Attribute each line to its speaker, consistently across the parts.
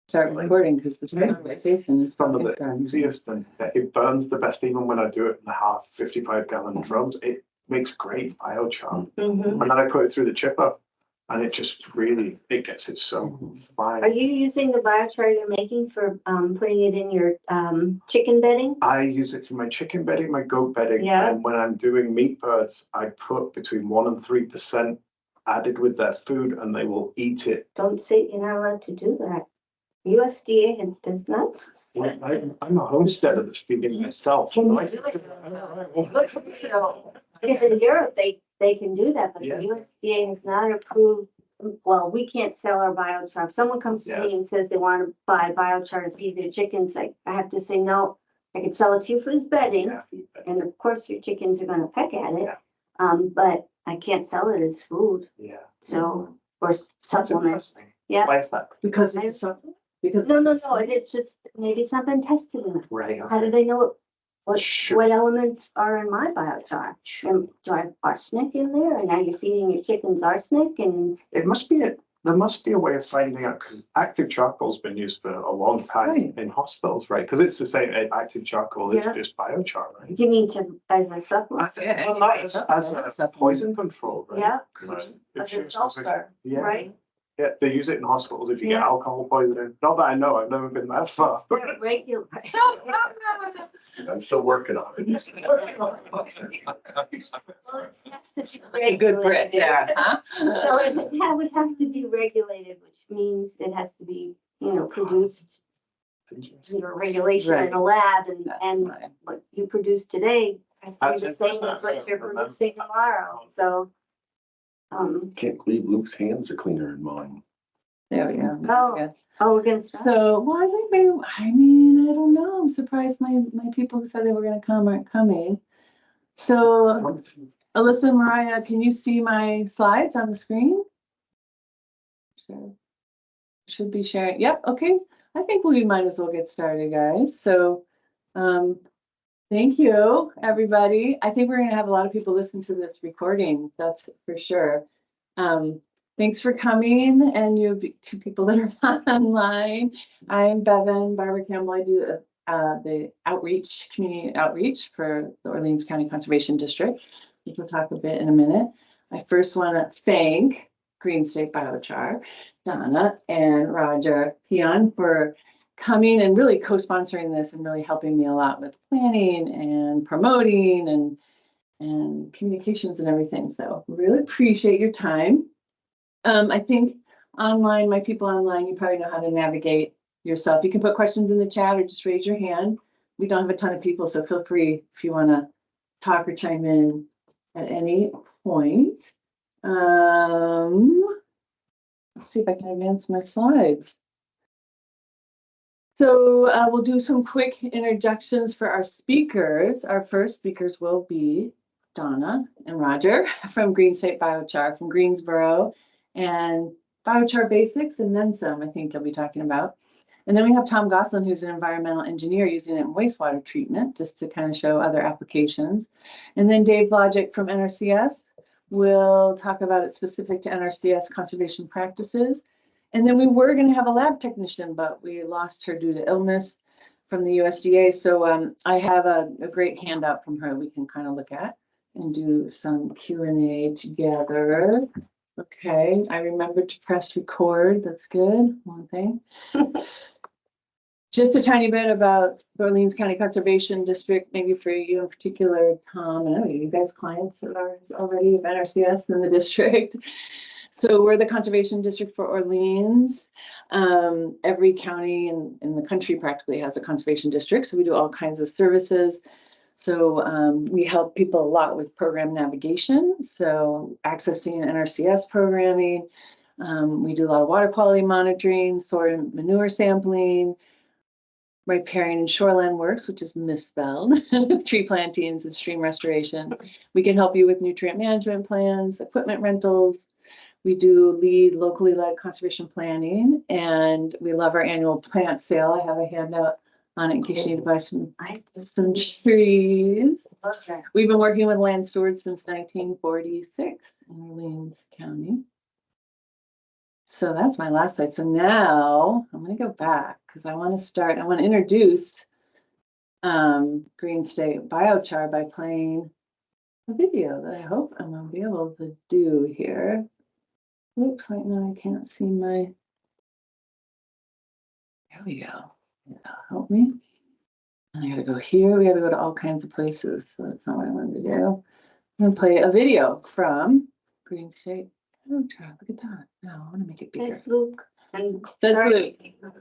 Speaker 1: start recording because this conversation is
Speaker 2: some of the easiest, and it burns the best even when I do it in the 55-gallon drums. It makes great biochar. And then I put it through the chipper and it just really, it gets it so fine.
Speaker 3: Are you using the biochar you're making for putting it in your chicken bedding?
Speaker 2: I use it for my chicken bedding, my goat bedding.
Speaker 3: Yeah.
Speaker 2: And when I'm doing meat birds, I put between 1% and 3% added with their food and they will eat it.
Speaker 3: Don't say you're not allowed to do that. USDA does not.
Speaker 2: I'm a homesteader that's feeding myself.
Speaker 3: Because in Europe, they can do that, but the USDA is not approved. Well, we can't sell our biochar. If someone comes to me and says they want to buy biochar to feed their chickens, I have to say, no, I can sell it to you for his bedding. And of course, your chickens are going to peck at it. But I can't sell it as food.
Speaker 2: Yeah.
Speaker 3: So, or supplement.
Speaker 2: Yeah. Why is that?
Speaker 1: Because it's something. Because
Speaker 3: No, it's just maybe it's not been tested enough.
Speaker 2: Right.
Speaker 3: How do they know what elements are in my biochar? And do I have arsenic in there? And now you're feeding your chickens arsenic, and
Speaker 2: there must be a way of finding out, because active charcoal's been used for a long time in hospitals, right? Because it's the same active charcoal, it's just biochar, right?
Speaker 3: Do you mean as a supplement?
Speaker 2: As a poison control, right?
Speaker 3: Yeah.
Speaker 2: As
Speaker 3: a sulfur, right?
Speaker 2: Yeah, they use it in hospitals if you get alcohol poisoning. Not that I know, I've never been that far.
Speaker 3: Regular.
Speaker 2: I'm still working on it.
Speaker 3: Well, it has to be
Speaker 1: a good Brit there, huh?
Speaker 3: So it would have to be regulated, which means it has to be, produced regulation in a lab, and what you produce today has to be the same as what you're producing tomorrow. So.
Speaker 4: Can't believe Luke's hands are cleaner than mine.
Speaker 1: There we go.
Speaker 3: We're gonna start.
Speaker 1: So, well, I think maybe, I don't know. I'm surprised my people who said they were going to come aren't coming. So, Alyssa and Mariah, can you see my slides on the screen? Sure. Should be sharing. Yep. Okay. I think we might as well get started, guys. So, thank you, everybody. I think we're going to have a lot of people listen to this recording. That's for sure. Thanks for coming, and you have two people that are online. I'm Bevan Barbara Campbell. I do the community outreach for the Orleans County Conservation District, which we'll talk a bit in a minute. I first want to thank Green State Biochar, Donna and Roger Peon for coming and really co-sponsoring this and really helping me a lot with planning and promoting and communications and everything. So really appreciate your time. I think online, my people online, you probably know how to navigate yourself. You can put questions in the chat or just raise your hand. We don't have a ton of people, so feel free if you want to talk or chime in at any point. Let's see if I can advance my slides. So we'll do some quick introductions for our speakers. Our first speakers will be Donna and Roger from Green State Biochar from Greensboro, and Biochar Basics and then some, I think you'll be talking about. And then we have Tom Gosselin, who's an environmental engineer using it in wastewater treatment, just to kind of show other applications. And then Dave Logic from NRCS will talk about it specific to NRCS conservation practices. And then we were going to have a lab technician, but we lost her due to illness from the USDA. So I have a great handout from her we can kind of look at and do some Q&A together. Okay, I remembered to press record. That's good. One thing. Just a tiny bit about the Orleans County Conservation District, maybe for you in particular, Tom. I know you guys clients of ours already of NRCS in the district. So we're the conservation district for Orleans. Every county in the country practically has a conservation district. So we do all kinds of services. So we help people a lot with program navigation. So accessing NRCS programming. We do a lot of water quality monitoring, soil and manure sampling, riparian and shoreline works, which is misspelled, tree plantings and stream restoration. We can help you with nutrient management plans, equipment rentals. We do lead locally led conservation planning, and we love our annual plant sale. I have a handout on it in case you need to buy some trees.
Speaker 3: Okay.
Speaker 1: We've been working with land stewards since 1946 in Orleans County. So that's my last slide. So now I'm going to go back because I want to introduce Green State Biochar by playing a video that I hope I'm going to be able to do here. Oops, right now I can't see my, there we go. Yeah, help me. And I got to go here. We got to go to all kinds of places. So that's not what I wanted to do. I'm going to play a video from Green State Biochar. Look at that. Now I want to make it bigger.
Speaker 3: There's Luke and.
Speaker 1: That's
Speaker 3: sorry.
Speaker 1: Luke.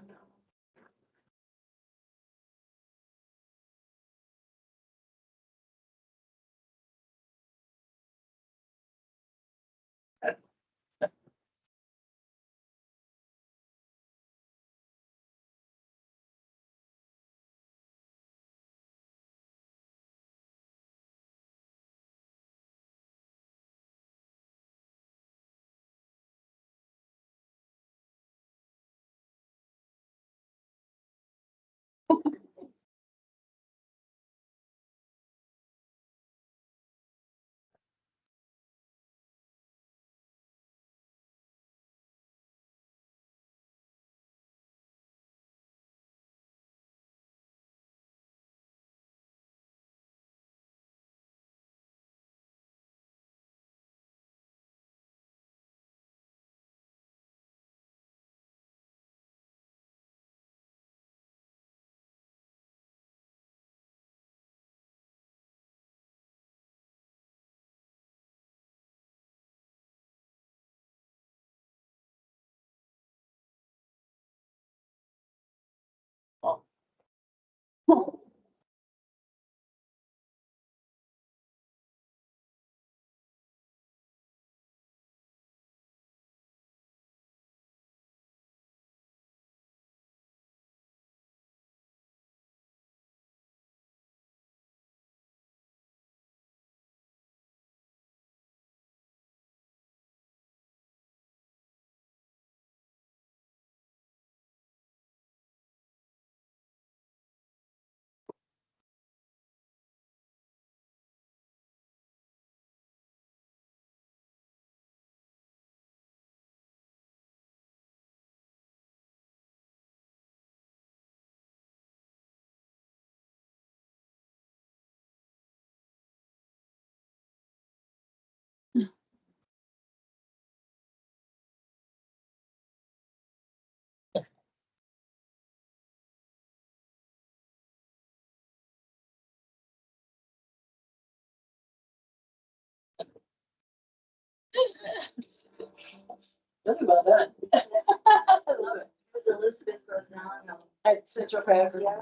Speaker 1: That's well done. I love it.
Speaker 3: It was Elizabeth Rosanna.
Speaker 1: At Central Fair.
Speaker 3: Yeah.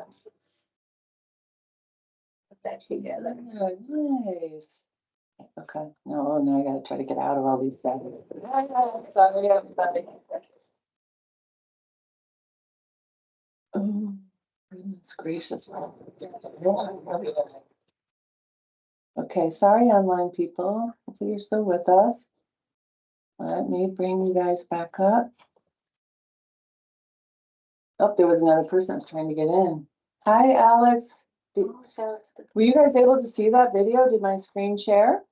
Speaker 3: Put that together.
Speaker 1: Oh, nice. Okay. No, now I gotta try to get out of all these things. Sorry, everybody. Oh, goodness gracious. Okay, sorry, online people. Hopefully you're still with us. Let me bring you guys back up. Oh, there was another person that was trying to get in. Hi, Alex.
Speaker 3: Oh, so it's the-
Speaker 1: Were you guys able to see that video? Did my screen share?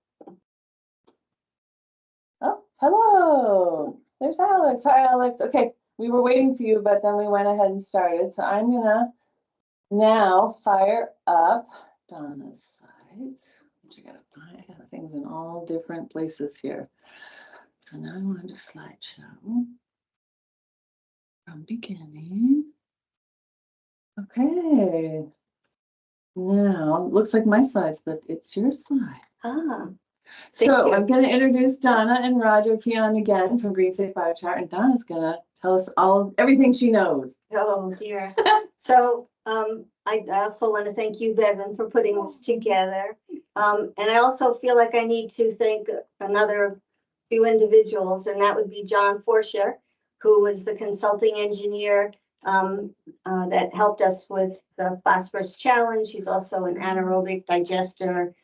Speaker 1: Oh, hello. There's Alex. Hi, Alex. Okay, we were waiting for you, but then we went ahead and started. So I'm gonna now fire up Donna's slides. Which I gotta find. I got things in all different places here. So now I want to do slideshow from beginning. Okay. Now, looks like my slides, but it's your slide.
Speaker 3: Ah, Thank
Speaker 1: So
Speaker 3: you.
Speaker 1: I'm going to introduce Donna and Roger Peon again from Green State Biochar, and Donna's going to tell us everything she knows.
Speaker 3: oh dear. So, I also want to thank you, Bevan, for putting this together. And I also feel like I need to thank another few individuals, and that would be John Forsher, who was the consulting engineer that helped us with the phosphorus challenge. He's also an anaerobic digester,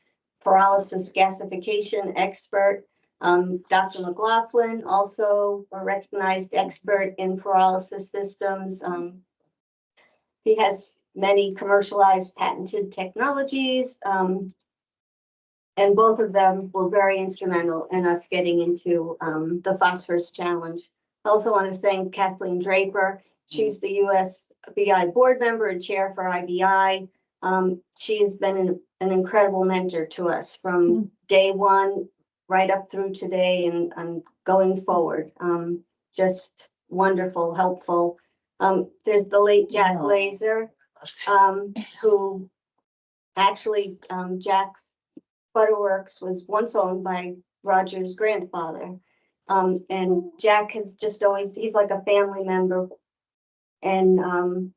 Speaker 3: pyrolysis gasification expert. Dr. McLaughlin, also a recognized expert in pyrolysis systems. He has many commercialized patented technologies. And both of them were very instrumental in us getting into the phosphorus challenge. I also want to thank Kathleen Draper. She's the USBI board member and chair for IBI. She has been an incredible mentor to us from day one right up through today and going forward. Just wonderful, helpful. There's the late Jack Laser, who actually, Jack's Butterworks was once owned by Roger's grandfather. And Jack has just always, he's like a family member and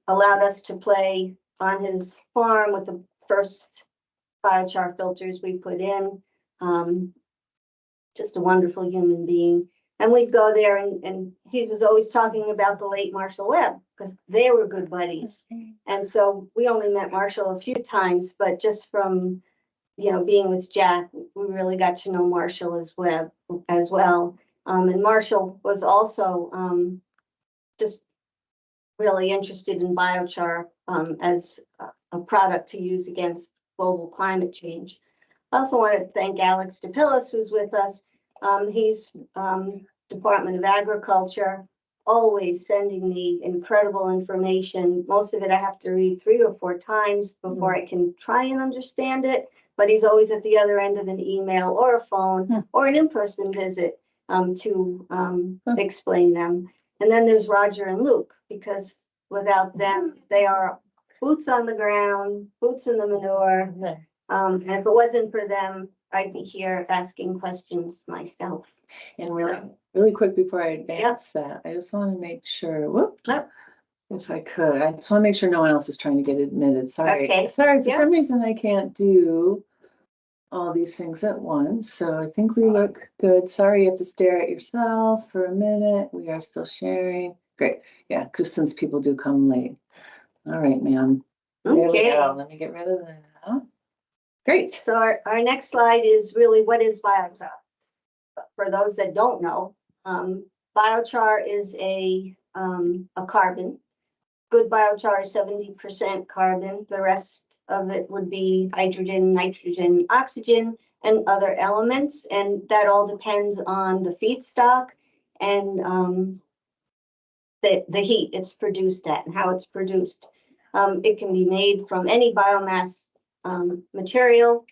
Speaker 3: allowed us to play on his farm with the first biochar filters we put in. Just a wonderful human being. And we'd go there and he was always talking about the late Marshall Webb because they were good buddies. And so we only met Marshall a few times, but just from, being with Jack, we really got to know Marshall as well. And Marshall was also just really interested in biochar as a product to use against global climate change. I also want to thank Alex DePillis, who's with us. He's Department of Agriculture, always sending me incredible information. Most of it I have to read 3 or 4 times before I can try and understand it. But he's always at the other end of an email or a phone or an in-person visit to explain them. And then there's Roger and Luke, because without them, they are boots on the ground, boots in the manure. And if it wasn't for them, I'd be here asking questions myself.
Speaker 1: And really quick before I advance that, I just want to make sure, if I could, I just want to make sure no one else is trying to get admitted. Sorry.
Speaker 3: Okay.
Speaker 1: Sorry, for some reason I can't do all these things at once. So I think we look good. Sorry, you have to stare at yourself for a minute. We are still sharing. Great. Yeah, just since people do come late. All right, ma'am. There we go. Let me get rid of that. Great.
Speaker 3: So our next slide is really what is biochar. For those that don't know, biochar is a carbon. Good biochar is 70% carbon. The rest of it would be hydrogen, nitrogen, oxygen, and other elements. And that all depends on the feedstock and the heat it's produced at and how it's produced. It can be made from any biomass material.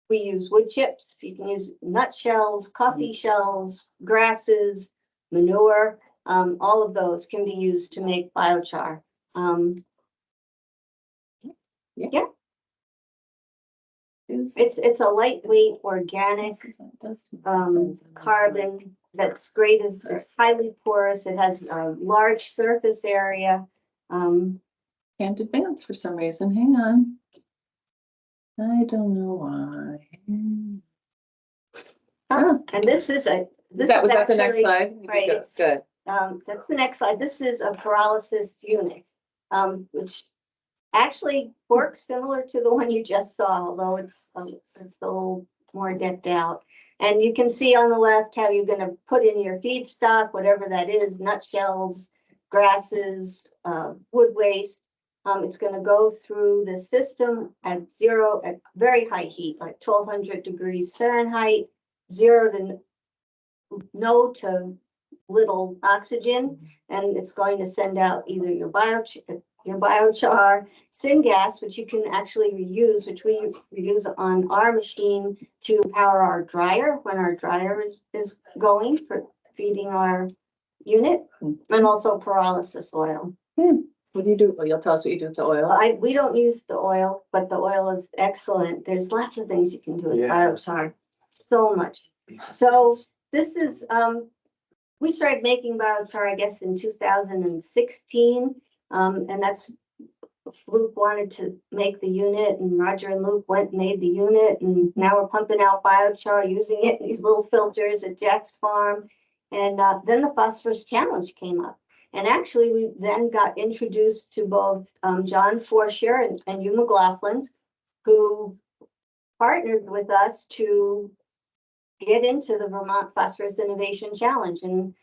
Speaker 3: We use wood chips. You can use nut shells, coffee shells, grasses, manure. All of those can be used to make biochar. It's a lightweight organic carbon that's great. It's highly porous. It has a large surface area.
Speaker 1: Can't advance for some reason. Hang on. I don't know why.
Speaker 3: And this is
Speaker 1: Was that the next slide?
Speaker 3: Right.
Speaker 1: Good.
Speaker 3: That's the next slide. This is a pyrolysis unit, which actually works similar to the one you just saw, although it's a little more decked out. And you can see on the left how you're going to put in your feedstock, whatever that is, nutshells, grasses, wood waste. It's going to go through the system at very high heat, like 1200 degrees Fahrenheit, 0 to no to little oxygen, and it's going to send out either your biochar, syngas, which you can actually reuse, which we reuse on our machine to power our dryer when our dryer is going for feeding our unit, and also pyrolysis oil.
Speaker 1: What do you do? Well, you'll tell us what you do with the oil.
Speaker 3: We don't use the oil, but the oil is excellent. There's lots of things you can do with biochar. So much. So this is, we started making biochar, I guess, in 2016. And that's, Luke wanted to make the unit, and Roger and Luke went and made the unit. And now we're pumping out biochar, using it in these little filters at Jack's farm. And then the phosphorus challenge came up. And actually, we then got introduced to both John Forsher and Hugh McLaughlin's, who partnered with us to get into the Vermont Phosphorus Innovation Challenge. And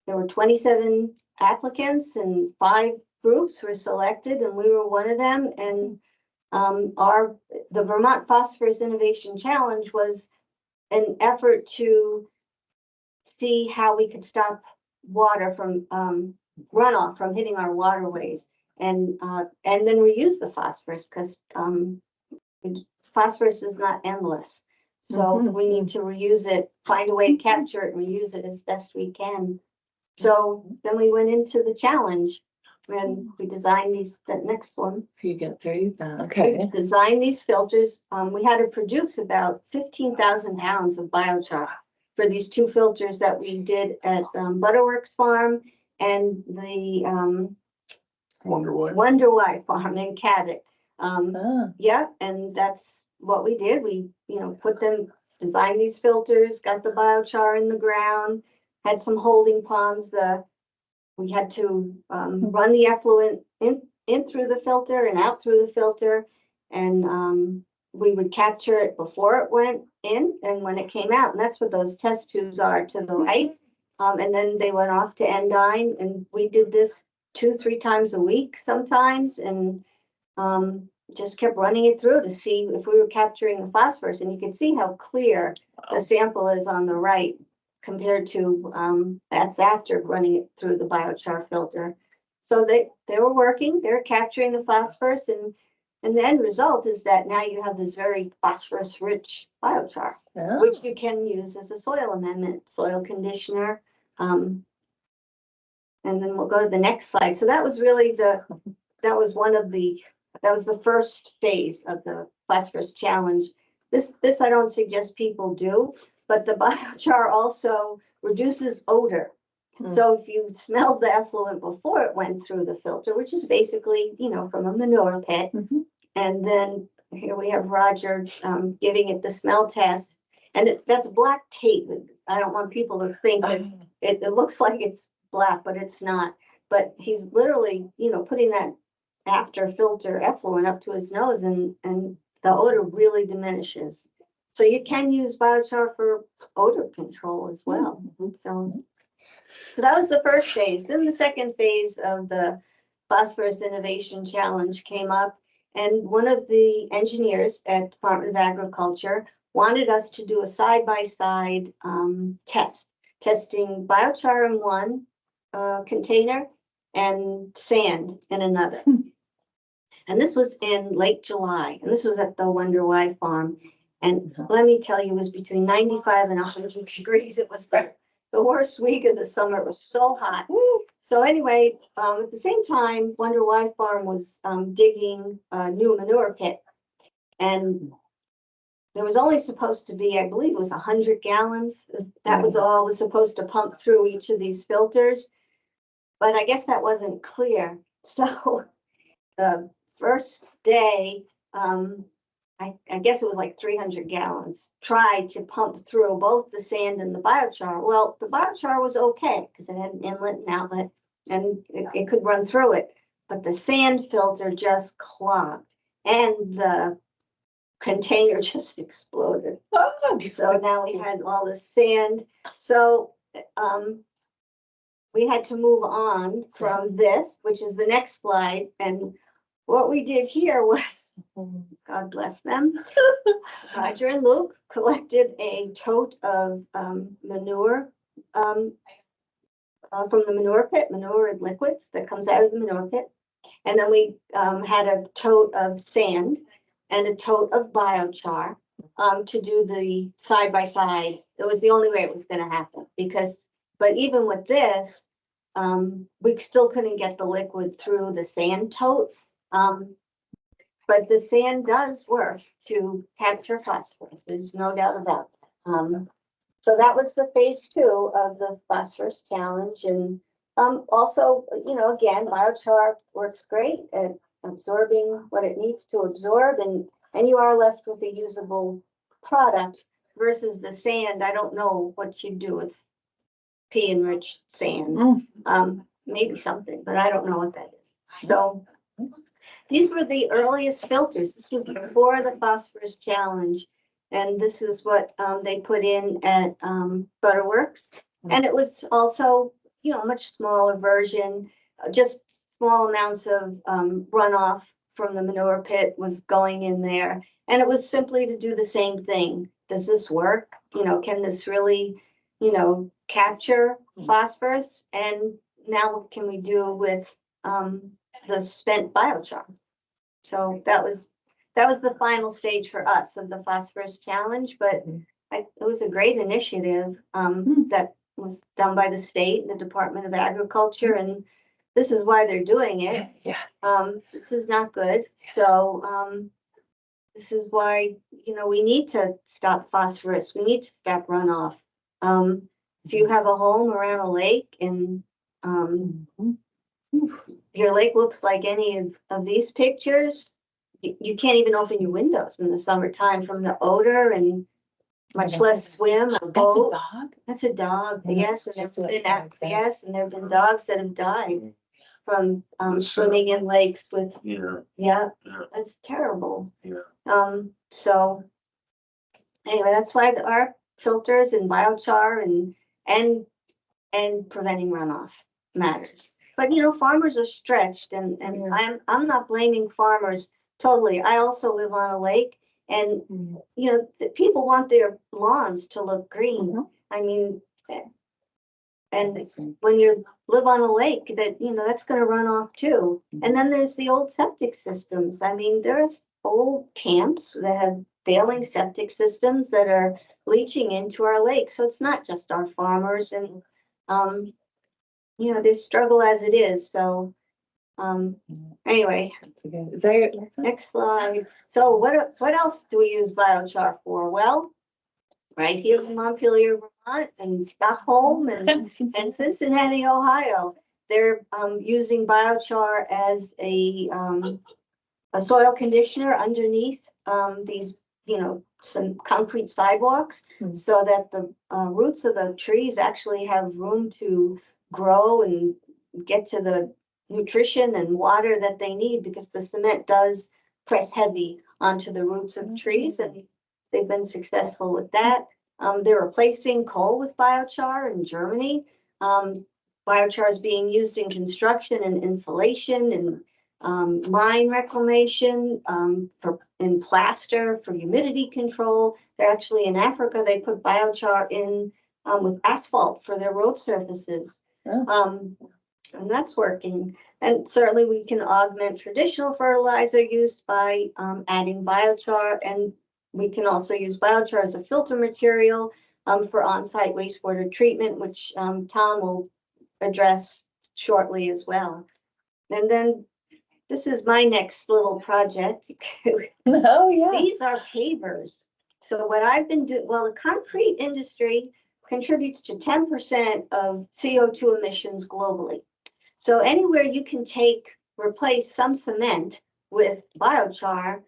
Speaker 3: there were 27 applicants and 5 groups were selected, and we were one of them. And the Vermont Phosphorus Innovation Challenge was an effort to see how we could stop water from, runoff from hitting our waterways. And then reuse the phosphorus, because, phosphorus is not endless. So we need to reuse it, find a way to capture it and reuse it as best we can. So then we went into the challenge and we designed that next one.
Speaker 1: You get 3, okay.
Speaker 3: We designed these filters. We had to produce about 15,000 pounds of biochar for these 2 filters that we did at Butterworks Farm and the
Speaker 4: Wonder why.
Speaker 3: Wonder Why Farm in Cabot.
Speaker 1: Ah,
Speaker 3: Yeah, and that's what we did. We, designed these filters, got the biochar in the ground, had some holding ponds. We had to run the effluent in through the filter and out through the filter. And we would capture it before it went in and when it came out. And that's what those test tubes are to the right. And then they went off to Endyne, and we did this 2-3 times a week sometimes. And just kept running it through to see if we were capturing the phosphorus. And you can see how clear the sample is on the right compared to that's after running it through the biochar filter. So they were working, they're capturing the phosphorus, and the end result is that now you have this very phosphorus rich biochar,
Speaker 1: yeah.
Speaker 3: which you can use as a soil amendment, soil conditioner. And then we'll go to the next slide. So that was really that was the first phase of the phosphorus challenge. This I don't suggest people do, but the biochar also reduces odor. So if you smelled the effluent before it went through the filter, which is basically, from a manure pit, and then here we have Roger giving it the smell test, and that's black tape. I don't want people to think that it looks like it's black, but it's not. But he's literally, putting that after filter effluent up to his nose, and the odor really diminishes. So you can use biochar for odor control as well. So that was the first phase. Then the second phase of the Phosphorus Innovation Challenge came up, and one of the engineers at Department of Agriculture wanted us to do a side-by-side testing biochar in one container and sand in another. And this was in late July, and this was at the Wonder Why Farm. And let me tell you, it was between 95 and 100 degrees. It was the worst week of the summer. It was so hot. So anyway, at the same time, Wonder Why Farm was digging a new manure pit. And there was only supposed to be, I believe it was 100 gallons. That was all was supposed to pump through each of these filters. But I guess that wasn't clear. So the first day, I guess it was like 300 gallons, tried to pump through both the sand and the biochar. Well, the biochar was okay because it had an inlet and outlet, and it could run through it. But the sand filter just clogged, and the container just exploded. So now we had all the sand. So we had to move on from this, which is the next slide. And what we did here was, God bless them, Roger and Luke collected a tote of manure from the manure pit, manure and liquids that comes out of the manure pit. And then we had a tote of sand and a tote of biochar to do the side by side. It was the only way it was going to happen but even with this, we still couldn't get the liquid through the sand tote. But the sand does work to capture phosphorus. There's no doubt about that. So that was the phase 2 of the phosphorus challenge. And also, again, biochar works great at absorbing what it needs to absorb, and you are left with a usable product versus the sand. I don't know what you do with P-enriched sand. Maybe something, but I don't know what that is. So these were the earliest filters. This was before the phosphorus challenge. And this is what they put in at Butterworks. And it was also, a much smaller version, just small amounts of runoff from the manure pit was going in there. And it was simply to do the same thing. Does this work? Can this really, capture phosphorus, and now what can we do with the spent biochar? So that was the final stage for us of the phosphorus challenge, but it was a great initiative that was done by the state, the Department of Agriculture, and this is why they're doing it.
Speaker 1: Yeah.
Speaker 3: This is not good. So this is why, we need to stop phosphorus. We need to stop runoff. If you have a home around a lake and your lake looks like any of these pictures, you can't even open your windows in the summertime from the odor, and much less swim or
Speaker 1: That's a
Speaker 3: boat.
Speaker 1: dog?
Speaker 3: That's a dog,
Speaker 1: Yeah,
Speaker 3: yes,
Speaker 1: it's
Speaker 3: and
Speaker 1: just
Speaker 3: there's
Speaker 1: like
Speaker 3: been,
Speaker 1: dogs, yeah.
Speaker 3: yes, and there've been dogs that have died from
Speaker 4: That's,
Speaker 3: swimming in lakes with,
Speaker 4: Yeah,
Speaker 3: yeah,
Speaker 4: yeah,
Speaker 3: that's terrible.
Speaker 4: yeah.
Speaker 3: So anyway, that's why our filters and biochar and preventing runoff matters. But farmers are stretched, and
Speaker 1: Yeah.
Speaker 3: I'm not blaming farmers totally. I also live on a lake, and the people want their lawns to look green.
Speaker 1: Mhm.
Speaker 3: I mean, and when you live on a lake, that's going to run off too. And then there's the old septic systems. I mean, there's old camps that have failing septic systems that are leaching into our lake. So it's not just our farmers, and they struggle as it is. So anyway,
Speaker 1: That's good. Is that your?
Speaker 3: next slide. So what else do we use biochar for? Well, right here in Montpelier, Vermont, and Stockholm, and Cincinnati, Ohio, they're using biochar as a soil conditioner underneath these, some concrete sidewalks, so that the roots of the trees actually have room to grow and get to the nutrition and water that they need, because the cement does press heavy onto the roots of trees, and they've been successful with that. They're replacing coal with biochar in Germany. Biochar is being used in construction and insulation and mine reclamation, in plaster for humidity control. They're actually in Africa, they put biochar in with asphalt for their road surfaces. And that's working. And certainly we can augment traditional fertilizer use by adding biochar, and we can also use biochar as a filter material for on-site wastewater treatment, which Tom will address shortly as well. And then this is my next little project.
Speaker 1: Oh, yeah.
Speaker 3: These are pavers. So what I've been doing, well, the concrete industry contributes to 10% of CO2 emissions globally. So anywhere you can replace some cement with biochar,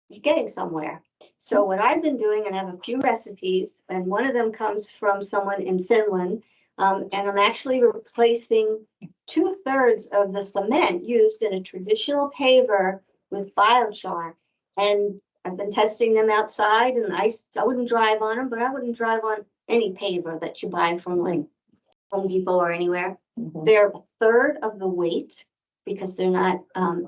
Speaker 3: you're getting somewhere. So what I've been doing, and I have a few recipes, and one of them comes from someone in Finland, and I'm actually replacing 2/3 of the cement used in a traditional paver with biochar. And I've been testing them outside, and I wouldn't drive on them, but I wouldn't drive on any paver that you buy from like Home Depot or anywhere. They're 1/3 of the weight because they're not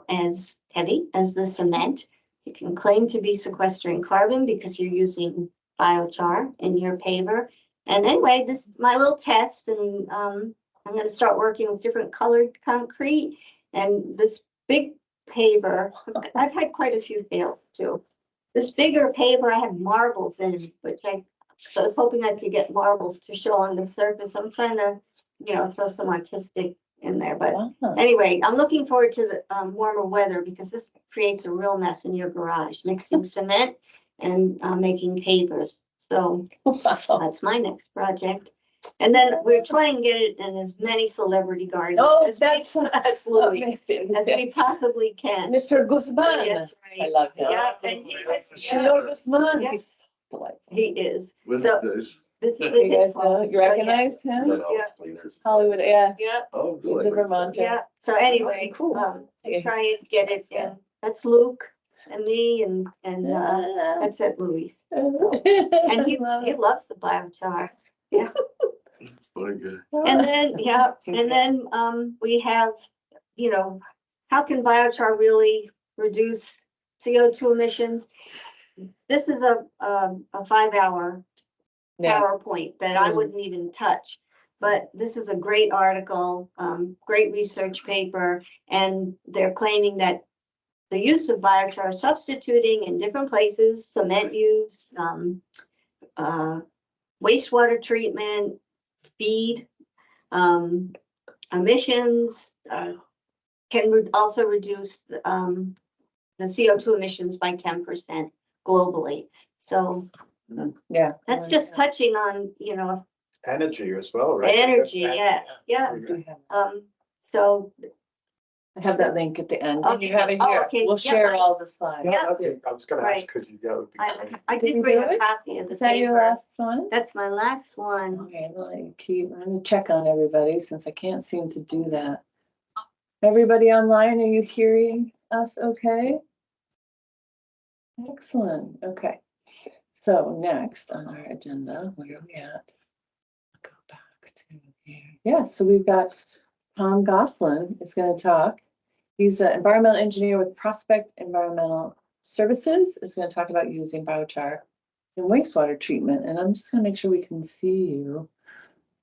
Speaker 3: as heavy as the cement. You can claim to be sequestering carbon because you're using biochar in your paver. And anyway, this is my little test, and I'm going to start working with different colored concrete. And this big paver, I've had quite a few fail too. This bigger paver, I had marbles in, so I was hoping I could get marbles to show on the surface. I'm trying to, throw some artistic in there, but anyway, I'm looking forward to the warmer weather, because this creates a real mess in your garage, mixing cement and making pavers. So that's my next project. And then we're trying to get it in as many celebrity gardens as
Speaker 1: absolutely
Speaker 3: as we possibly can.
Speaker 1: Mr. Guzman.
Speaker 3: That's right.
Speaker 1: I love him.
Speaker 3: Yeah, and
Speaker 1: Senor Guzman.
Speaker 3: Yeah.
Speaker 1: He's delightful.
Speaker 3: he is.
Speaker 4: With
Speaker 3: So
Speaker 4: this.
Speaker 3: this is
Speaker 1: You guys know, you recognize him?
Speaker 3: Yeah.
Speaker 1: Hollywood, yeah.
Speaker 3: Yeah,
Speaker 4: Oh,
Speaker 1: He's a
Speaker 4: good.
Speaker 1: Vermonter.
Speaker 3: yeah. So anyway,
Speaker 1: Cool.
Speaker 3: we try and get it in. That's Luke and me, and that's at Louis. And he loves the biochar. Yeah.
Speaker 4: Very good.
Speaker 3: And then, we have, how can biochar really reduce CO2 emissions? This is a 5-hour
Speaker 1: Yeah.
Speaker 3: PowerPoint that I
Speaker 1: Mm.
Speaker 3: wouldn't even touch. But this is a great article, great research paper, and they're claiming that the use of biochar substituting in different places, cement use, wastewater treatment, feed, emissions, can also reduce, the CO2 emissions by 10% globally. So
Speaker 1: Yeah.
Speaker 3: that's just touching on,
Speaker 2: Energy as well, right?
Speaker 3: energy, yes, yeah. So,
Speaker 1: I have that link at the end. And you
Speaker 3: Okay.
Speaker 1: have it
Speaker 3: Oh,
Speaker 1: here.
Speaker 3: okay.
Speaker 1: We'll
Speaker 3: Yeah.
Speaker 1: share all the slides.
Speaker 2: Yeah,
Speaker 3: Yeah.
Speaker 2: okay, I was gonna
Speaker 3: Right.
Speaker 2: ask, could you, that would be
Speaker 3: I
Speaker 2: great.
Speaker 1: Did
Speaker 3: did
Speaker 1: we
Speaker 3: bring
Speaker 1: do
Speaker 3: a
Speaker 1: it?
Speaker 3: copy of the
Speaker 1: Is that your
Speaker 3: paper.
Speaker 1: last one?
Speaker 3: That's my last one.
Speaker 1: Okay, well, I'm gonna check on everybody since I can't seem to do that. Everybody online, are you hearing us okay? Excellent, okay. So next on our agenda, where are we at? Go back to here. Yeah, so we've got Tom Goslin is gonna talk. He's an environmental engineer with Prospect Environmental Services. Is gonna talk about using biochar in wastewater treatment, and I'm just gonna make sure we can see you.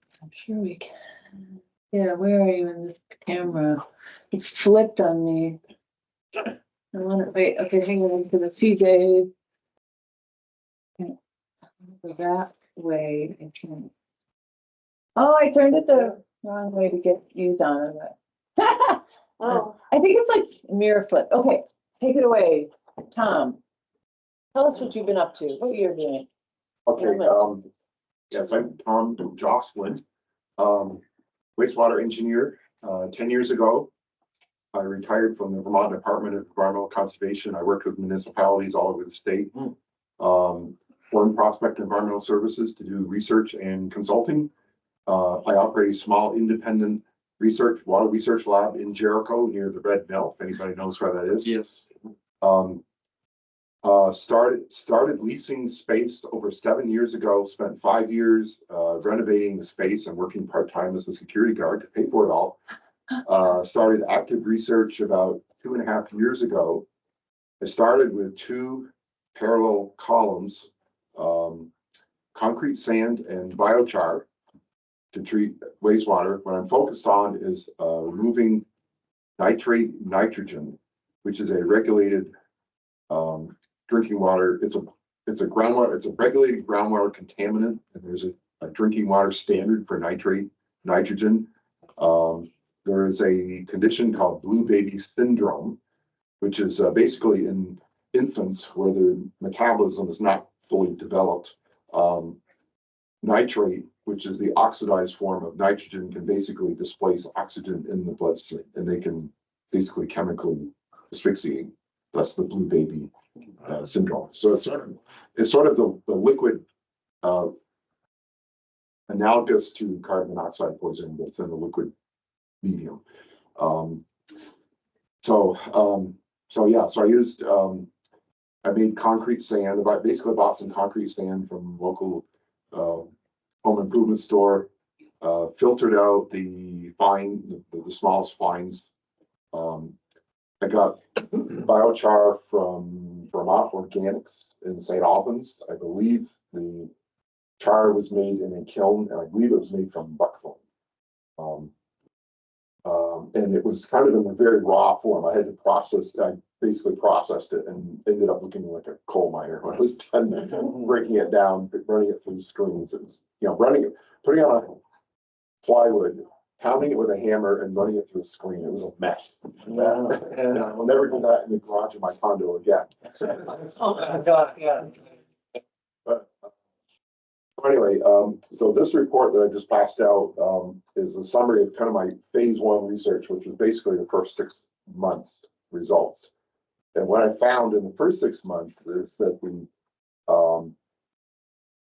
Speaker 1: So I'm sure we can. Yeah, where are you in this camera? It's flipped on me. I want to wait. Okay, hang on, because I see Dave. Yeah, go that way. Oh, I turned it the wrong way to get you, Donna.
Speaker 3: Oh,
Speaker 1: I think it's like mirror flip. Okay, take it away, Tom. Tell us what you've been up to, what you're doing.
Speaker 4: Okay, yes, I'm Tom Jocelyn, wastewater engineer. 10 years ago, I retired from the Vermont Department of Environmental Conservation. I worked with municipalities all over the state. Formed Prospect Environmental Services to do research and consulting. I operate a small independent water research lab in Jericho near the Red Mill, if anybody knows where that is.
Speaker 2: Yes.
Speaker 4: Started leasing space over 7 years ago, spent 5 years renovating the space and working part-time as a security guard to pay for it all. Started active research about 2.5 years ago. I started with 2 parallel columns, concrete sand and biochar to treat wastewater. What I'm focused on is removing nitrate nitrogen, which is a regulated drinking water. It's a groundwater. It's a regulated groundwater contaminant, and there's a drinking water standard for nitrate nitrogen. There is a condition called blue baby syndrome, which is basically in infants where the metabolism is not fully developed. Nitrate, which is the oxidized form of nitrogen, can basically displace oxygen in the bloodstream, and they can basically chemically asphyxiate. That's the blue baby syndrome. So it's sort of the liquid analogous to carbon monoxide poisoning, but it's in the liquid medium. So I used I made concrete sand. Basically bought some concrete sand from local home improvement store. Filtered out the smallest fines. I got biochar from Vermont Organics in St. Albans. I believe the char was made in a kiln, and I believe it was made from buckthorn. And it was kind of in a very raw form. I basically processed it and ended up looking like a coal miner when I was done breaking it down, running it through screens. It was, putting on a plywood, pounding it with a hammer and running it through a screen. It was a mess. And I will never do that in the garage of my condo again.
Speaker 1: Oh my God, yeah.
Speaker 4: But anyway, so this report that I just passed out is a summary of kind of my phase 1 research, which was basically the first 6 months results. And what I found in the first 6 months is that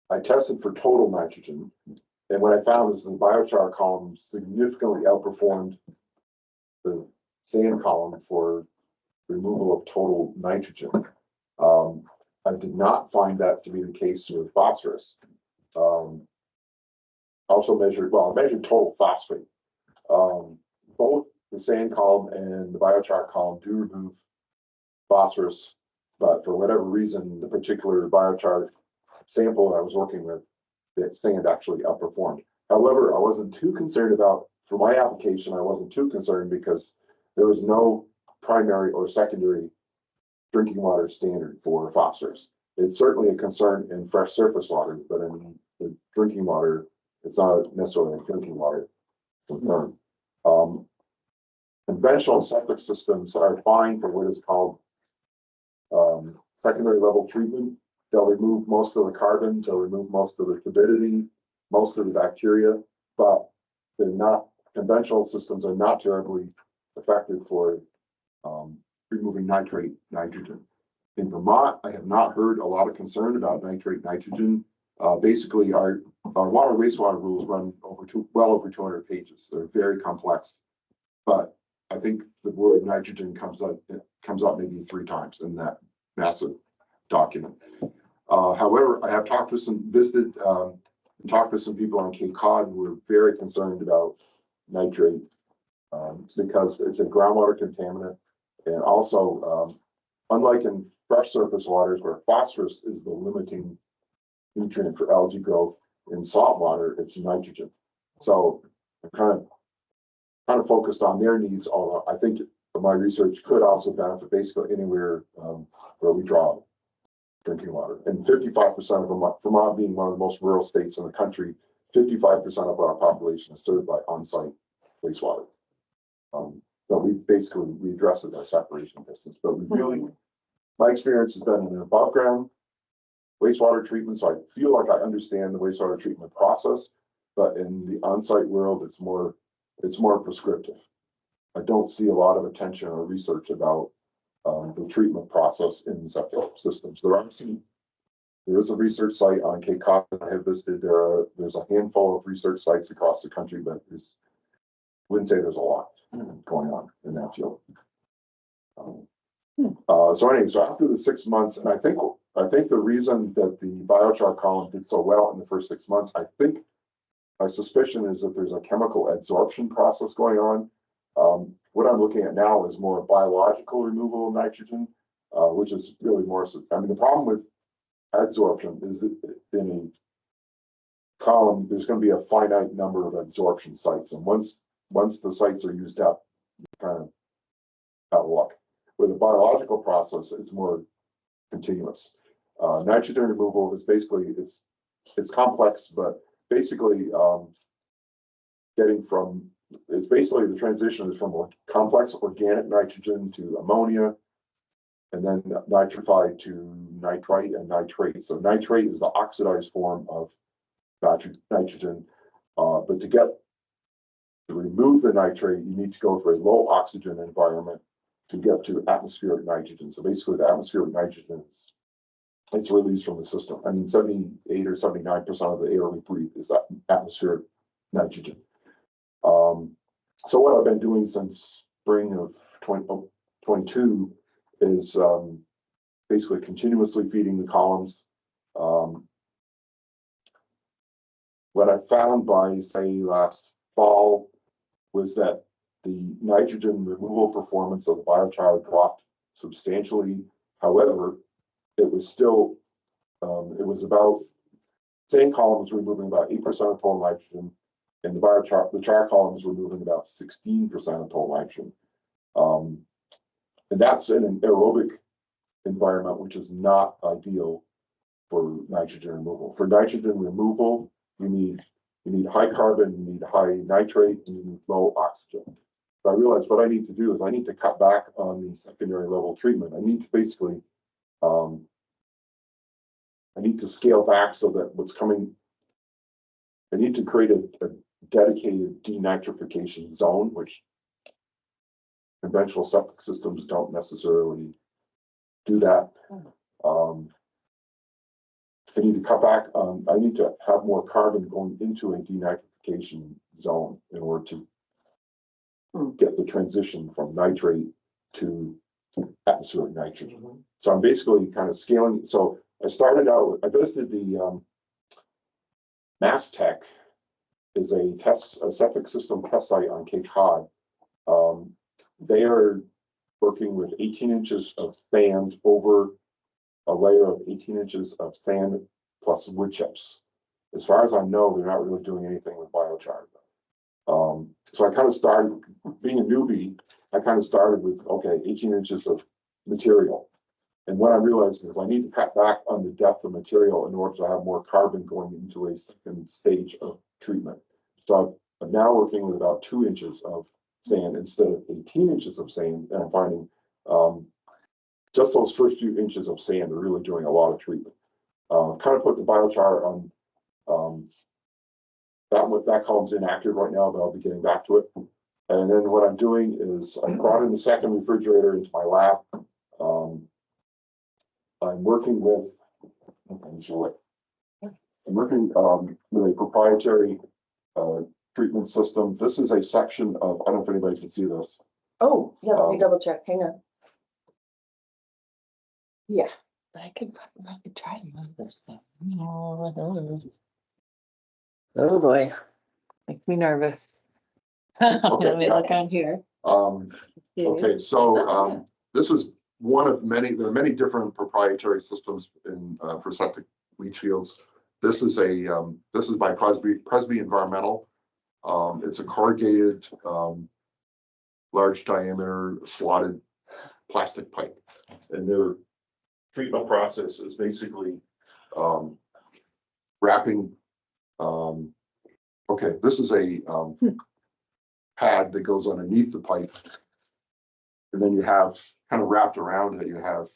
Speaker 4: I tested for total nitrogen. And what I found is the biochar column significantly outperformed the sand column for removal of total nitrogen. I did not find that to be the case with phosphorus. Also I measured total phosphate. Both the sand column and the biochar column do remove phosphorus, but for whatever reason, the particular biochar sample I was working with that sand actually outperformed. However, I wasn't too concerned about, for my application, I wasn't too concerned because there was no primary or secondary drinking water standard for phosphorus. It's certainly a concern in fresh surface water, but in the drinking water, it's not necessarily a drinking water concern. Conventional septic systems are fine for what is called secondary level treatment. They'll remove most of the carbon, they'll remove most of the turbidity, most of the bacteria, but they're not, conventional systems are not terribly effective for removing nitrate, nitrogen. In Vermont, I have not heard a lot of concern about nitrate, nitrogen. Basically, our water wastewater rules run well over 200 pages. They're very complex, but I think the word nitrogen comes up maybe 3 times in that massive document. However, I have talked to talked to some people on Cape Cod who are very concerned about nitrate because it's a groundwater contaminant, and also unlike in fresh surface waters where phosphorus is the limiting nutrient for algae growth, in salt water it's nitrogen. So I'm kind of focused on their needs, although I think my research could also benefit basically anywhere where we draw drinking water. And 55% of Vermont being one of the most rural states in the country, 55% of our population is served by on-site wastewater. But we address it at separation distance, but we really, my experience has been in above ground wastewater treatment. So I feel like I understand the wastewater treatment process, but in the on-site world, it's more prescriptive. I don't see a lot of attention or research about the treatment process in septic systems. There is a research site on Cape Cod that I have visited. There's a handful of research sites across the country, but wouldn't say there's a lot going on in that field. So anyway, so after the 6 months, and I think the reason that the biochar column did so well in the first 6 months, I think my suspicion is that there's a chemical adsorption process going on. What I'm looking at now is more biological removal of nitrogen, which is really more, I mean, the problem with adsorption is that in a column, there's going to be a finite number of adsorption sites. And once the sites are used up, you kind of out of luck. With a biological process, it's more continuous. Nitrogen removal is basically, it's complex, but basically it's basically the transition is from complex organic nitrogen to ammonia, and then nitrified to nitrite and nitrate. So nitrate is the oxidized form of nitrogen, but to remove the nitrate, you need to go through a low oxygen environment to get to atmospheric nitrogen. So basically the atmospheric nitrogen it's released from the system. I mean, 78 or 79% of the air we breathe is atmospheric nitrogen. So what I've been doing since spring of 2022 is basically continuously feeding the columns. What I found by, say, last fall was that the nitrogen removal performance of the biochar dropped substantially. However, it was still, it was about, same columns removing about 8% of total nitrogen, and the char columns removing about 16% of total nitrogen. And that's in an aerobic environment, which is not ideal for nitrogen removal. For nitrogen removal, you need high carbon, you need high nitrate, and you need low oxygen. So I realized what I need to do is I need to cut back on the secondary level treatment. I need to basically, I need to scale back so that what's coming, I need to create a dedicated denitrification zone, which conventional septic systems don't necessarily do that. I need to cut back on, I need to have more carbon going into a denitrification zone in order to get the transition from nitrate to atmospheric nitrogen. So I'm basically kind of scaling. So I started out, I visited the Mass Tech is a septic system test site on Cape Cod. They are working with 18 inches of sand over a layer of 18 inches of sand plus wood chips. As far as I know, they're not really doing anything with biochar. So I kind of started, being a newbie, I kind of started with, okay, 18 inches of material. And what I realized is I need to cut back on the depth of material in order to have more carbon going into a second stage of treatment. So I'm now working with about 2 inches of sand instead of 18 inches of sand. And I'm finding just those first few inches of sand are really doing a lot of treatment. Kind of put the biochar on that column's inactive right now, but I'll be getting back to it. And then what I'm doing is I brought in the second refrigerator into my lab. I'm working with, with a proprietary treatment system. This is a section of, I don't know if anybody can see this.
Speaker 1: Oh, yeah, let me double check. Hang on. Yeah, I could try to move this stuff. Oh boy, makes me nervous. Let me look on here.
Speaker 4: Okay, so this is one of many. There are many different proprietary systems in for septic leach fields. This is by Presby Environmental. It's a corrugated, large diameter slotted plastic pipe, and their treatment process is basically wrapping. Okay, this is a pad that goes underneath the pipe, and then you have kind of wrapped around it. You have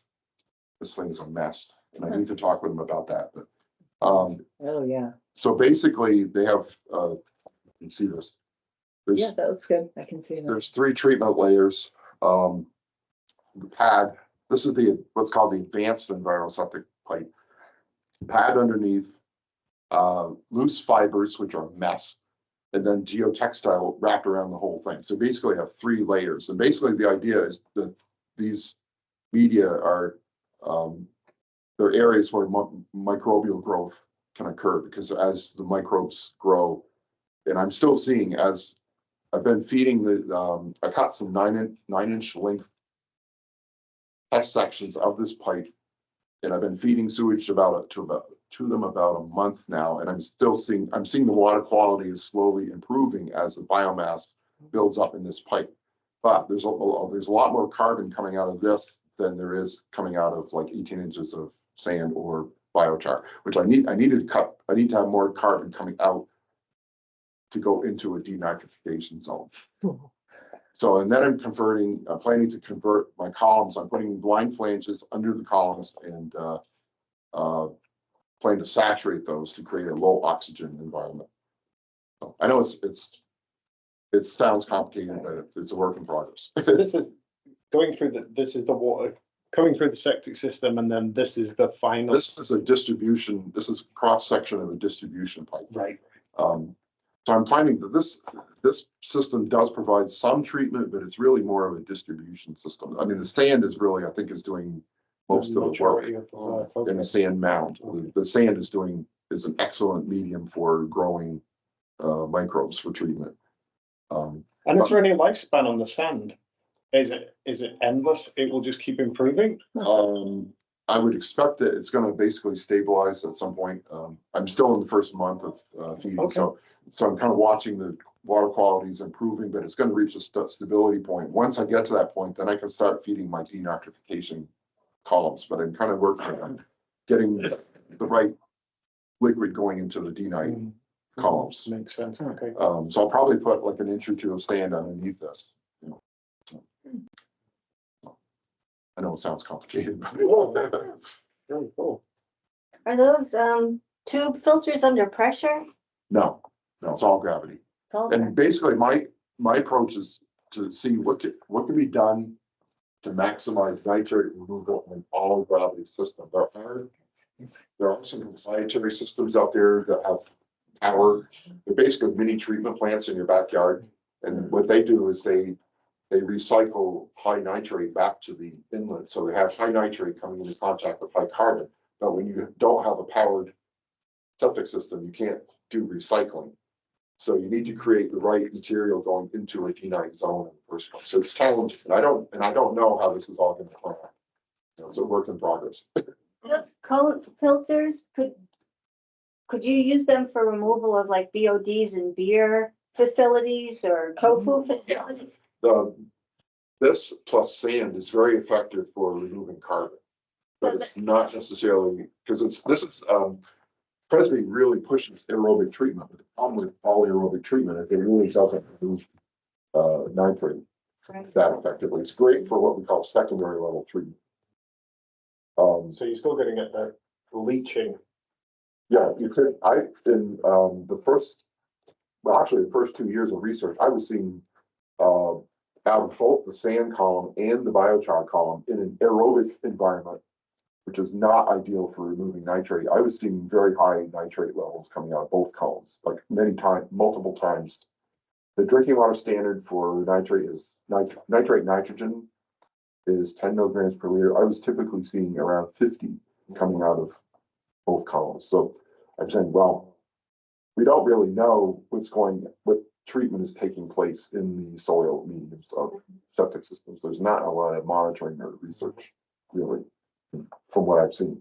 Speaker 4: this thing is a mess, and I need to talk with them about that. But
Speaker 1: Oh yeah.
Speaker 4: so basically, they have. You can see this.
Speaker 1: Yeah, that looks good. I can see it.
Speaker 4: There's 3 treatment layers. The pad. This is what's called the advanced enviroseptic pipe. Pad underneath, loose fibers, which are mesh, and then geotextile wrapped around the whole thing. So basically, I have 3 layers. And basically, the idea is that these media are they're areas where microbial growth can occur, because as the microbes grow, and I'm still seeing as I've been feeding the I cut some 9-inch length test sections of this pipe, and I've been feeding sewage to them about a month now, and I'm seeing the water quality is slowly improving as the biomass builds up in this pipe. But there's a lot more carbon coming out of this than there is coming out of like 18 inches of sand or biochar, which I need to have more carbon coming out to go into a denitrification zone. So, and then I'm planning to convert my columns. I'm putting blind flanges under the columns and plan to saturate those to create a low oxygen environment. So I know it sounds complicated, but it's a work in progress.
Speaker 5: So this is going through the water coming through the septic system, and then this is the final.
Speaker 4: This is a distribution. This is cross section of a distribution pipe.
Speaker 5: Right.
Speaker 4: So I'm finding that this system does provide some treatment, but it's really more of a distribution system. I mean, the sand is really, I think, is doing most of the work in a sand mound. The sand is an excellent medium for growing microbes for treatment.
Speaker 5: And is there any lifespan on the sand? Is it endless? It will just keep improving?
Speaker 4: I would expect that it's going to basically stabilize at some point. I'm still in the first month of feeding,
Speaker 5: Okay.
Speaker 4: so I'm kind of watching the water qualities improving, but it's going to reach a stability point. Once I get to that point, then I can start feeding my denitrification columns. But I'm kind of working on getting the right liquid going into the denite columns.
Speaker 5: Makes sense. Okay.
Speaker 4: So I'll probably put like 1 inch or 2 of sand underneath this. I know it sounds complicated, but
Speaker 5: Very cool.
Speaker 3: Are those tube filters under pressure?
Speaker 4: no, it's all gravity.
Speaker 3: It's all
Speaker 4: And basically, my approach is to see what can be done to maximize nitrate removal in all gravity systems. There are some proprietary systems out there that have power. They're basically mini treatment plants in your backyard, and what they do is they recycle high nitrate back to the inlet. So they have high nitrate coming into contact with high carbon. But when you don't have a powered septic system, you can't do recycling. So you need to create the right material going into a denite zone in the first place. So it's challenging. And I don't know how this is all going to play out. It's a work in progress.
Speaker 3: Those cone filters, could you use them for removal of like BODs in beer facilities or tofu facilities?
Speaker 4: This plus sand is very effective for removing carbon. But
Speaker 3: So
Speaker 4: it's not necessarily, because this is, Presby really pushes aerobic treatment, but the problem with all aerobic treatment is it really doesn't remove nitrate that effectively. It's great for what we call secondary level treatment.
Speaker 5: So you're still getting at the leaching.
Speaker 4: Yeah, you could, in the first, well, actually the first 2 years of research, I was seeing out of both the sand column and the biochar column in an aerobic environment, which is not ideal for removing nitrate. I was seeing very high nitrate levels coming out of both columns, like multiple times. The drinking water standard for nitrate is nitrate nitrogen is 10 milligrams per liter. I was typically seeing around 50 coming out of both columns. So I'm saying, well, we don't really know what treatment is taking place in the soil mediums of septic systems. There's not a lot of monitoring or research, really, from what I've seen.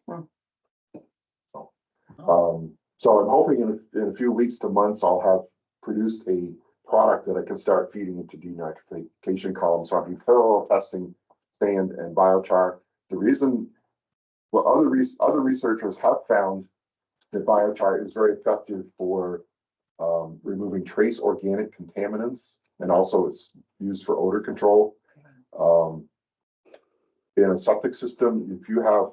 Speaker 4: So I'm hoping in a few weeks to months, I'll have produced a product that I can start feeding into denitrification columns. So I'll be parallel testing sand and biochar. The reason, well, other researchers have found that biochar is very effective for removing trace organic contaminants, and also it's used for odor control. In a septic system, if you have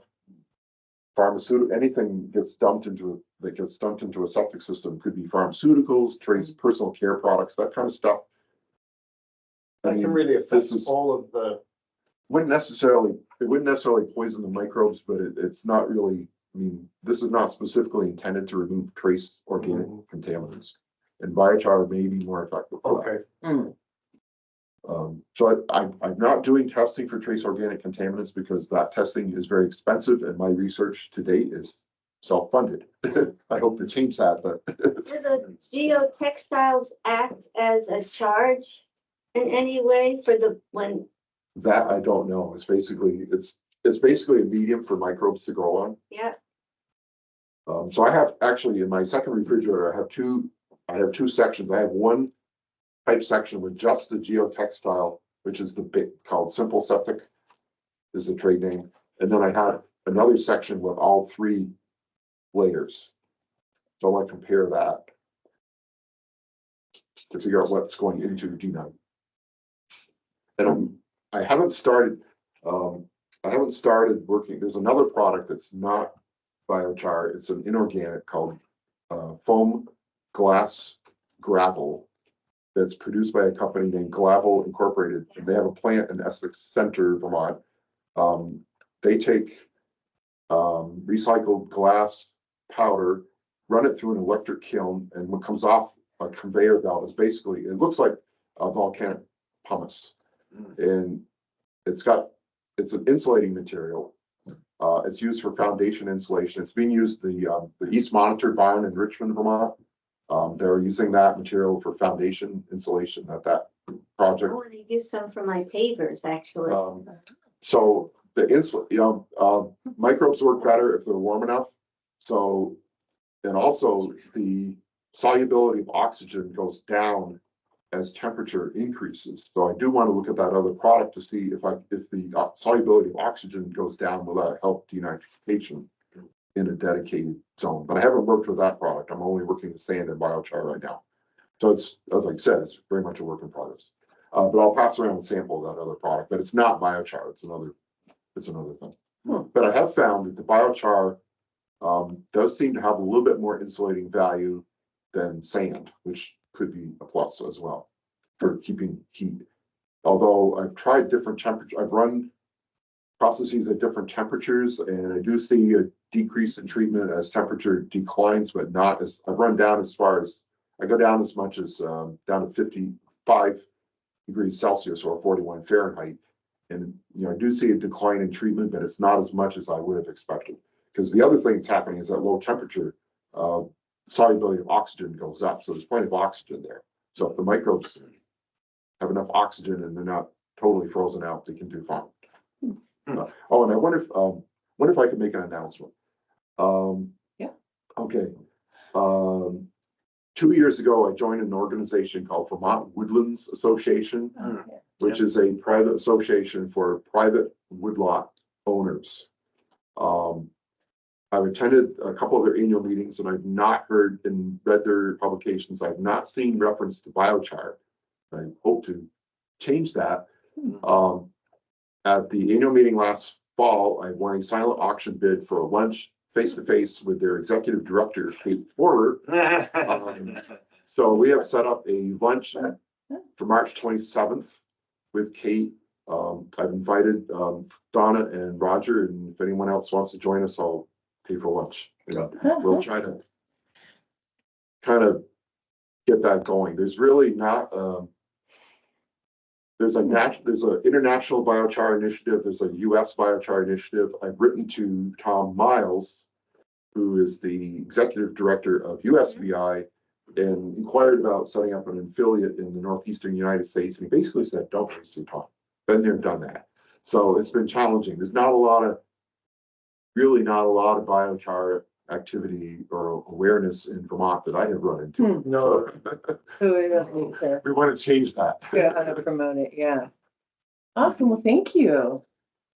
Speaker 4: pharmaceutical, anything that gets dumped into a septic system, could be pharmaceuticals, trace personal care products, that kind of stuff.
Speaker 5: That can really affect all of the.
Speaker 4: It wouldn't necessarily poison the microbes, but it's not really, I mean, this is not specifically intended to remove trace organic contaminants. And biochar may be more effective for that. So I'm not doing testing for trace organic contaminants because that testing is very expensive, and my research to date is self-funded. I hope to change that, but.
Speaker 3: Do the geotextiles act as a charge in any way for when?
Speaker 4: That I don't know. It's basically a medium for microbes to grow on.
Speaker 3: Yeah.
Speaker 4: So I have actually in my second refrigerator, I have two sections. I have one type section with just the geotextile, which is the big called Simple Septic, is the trade name. And then I have another section with all three layers. So I want to compare that to figure out what's going into D9. And I haven't started working. There's another product that's not biochar. It's an inorganic called foam glass gravel that's produced by a company named Glavel Incorporated. And they have a plant in Essex Center, Vermont. They take recycled glass powder, run it through an electric kiln, and what comes off a conveyor belt is basically, it looks like a volcanic pumice. And it's an insulating material. It's used for foundation insulation. It's being used, the East Monitor barn in Richmond, Vermont. They're using that material for foundation insulation at that project.
Speaker 3: I want to use some for my pavers, actually.
Speaker 4: So the microbes work better if they're warm enough. So, and also the solubility of oxygen goes down as temperature increases. So I do want to look at that other product to see if the solubility of oxygen goes down, will that help denitrification in a dedicated zone. But I haven't worked with that product. I'm only working with sand and biochar right now. So it's, as I said, it's very much a work in progress. But I'll pass around a sample of that other product, but it's not biochar. It's another thing. But I have found that the biochar does seem to have a little bit more insulating value than sand, which could be a plus as well for keeping heat. Although I've tried different temperatures, I've run processes at different temperatures, and I do see a decrease in treatment as temperature declines, but not as, I've run down as far as, I go down as much as down to 55 degrees Celsius or 41 Fahrenheit. And I do see a decline in treatment, but it's not as much as I would have expected. Because the other thing that's happening is at low temperature, solubility of oxygen goes up. So there's plenty of oxygen there. So if the microbes have enough oxygen and they're not totally frozen out, they can do fine. And I wonder if I could make an announcement. Okay. 2 years ago, I joined an organization called Vermont Woodlands Association, which is a private association for private woodlot owners. I've attended a couple of their annual meetings and I've not heard and read their publications. I've not seen reference to biochar. I hope to change that. At the annual meeting last fall, I won a silent auction bid for a lunch face-to-face with their executive director, Kate Porter. So we have set up a lunch for March 27th with Kate. I've invited Donna and Roger, and if anyone else wants to join us, I'll pay for lunch. We'll try to kind of get that going. There's really not there's an international biochar initiative. There's a U.S. biochar initiative. I've written to Tom Miles, who is the executive director of USBI, and inquired about setting up an affiliate in the northeastern United States. And he basically said, "Don't waste your time. Been there, done that." So it's been challenging. There's really not a lot of biochar activity or awareness in Vermont that I have run into.
Speaker 2: No.
Speaker 1: So we don't need to
Speaker 4: We want to change that.
Speaker 1: figure out how to promote it, yeah. Awesome, well, thank you.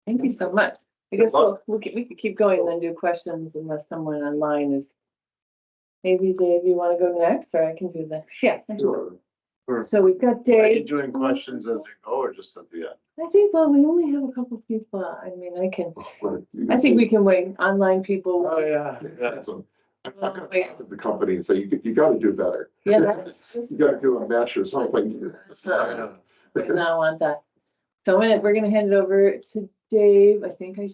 Speaker 1: Thank you so much. I guess we could keep going and then do questions unless someone online is. Maybe Dave, you want to go next, or I can do that? Yeah. I can.
Speaker 2: Sure.
Speaker 1: So we've got
Speaker 6: Are you
Speaker 1: Dave.
Speaker 6: doing questions as you go or just at the end?
Speaker 1: I think, well, we only have a couple people. I mean, I think we can wait. Online people.
Speaker 6: Oh, yeah.
Speaker 4: I'm not gonna talk to the company and say, you gotta do better.
Speaker 1: Yeah, that's.
Speaker 4: You gotta do a mesh or something.
Speaker 1: So, I don't want that. So we're gonna hand it over to Dave. I think I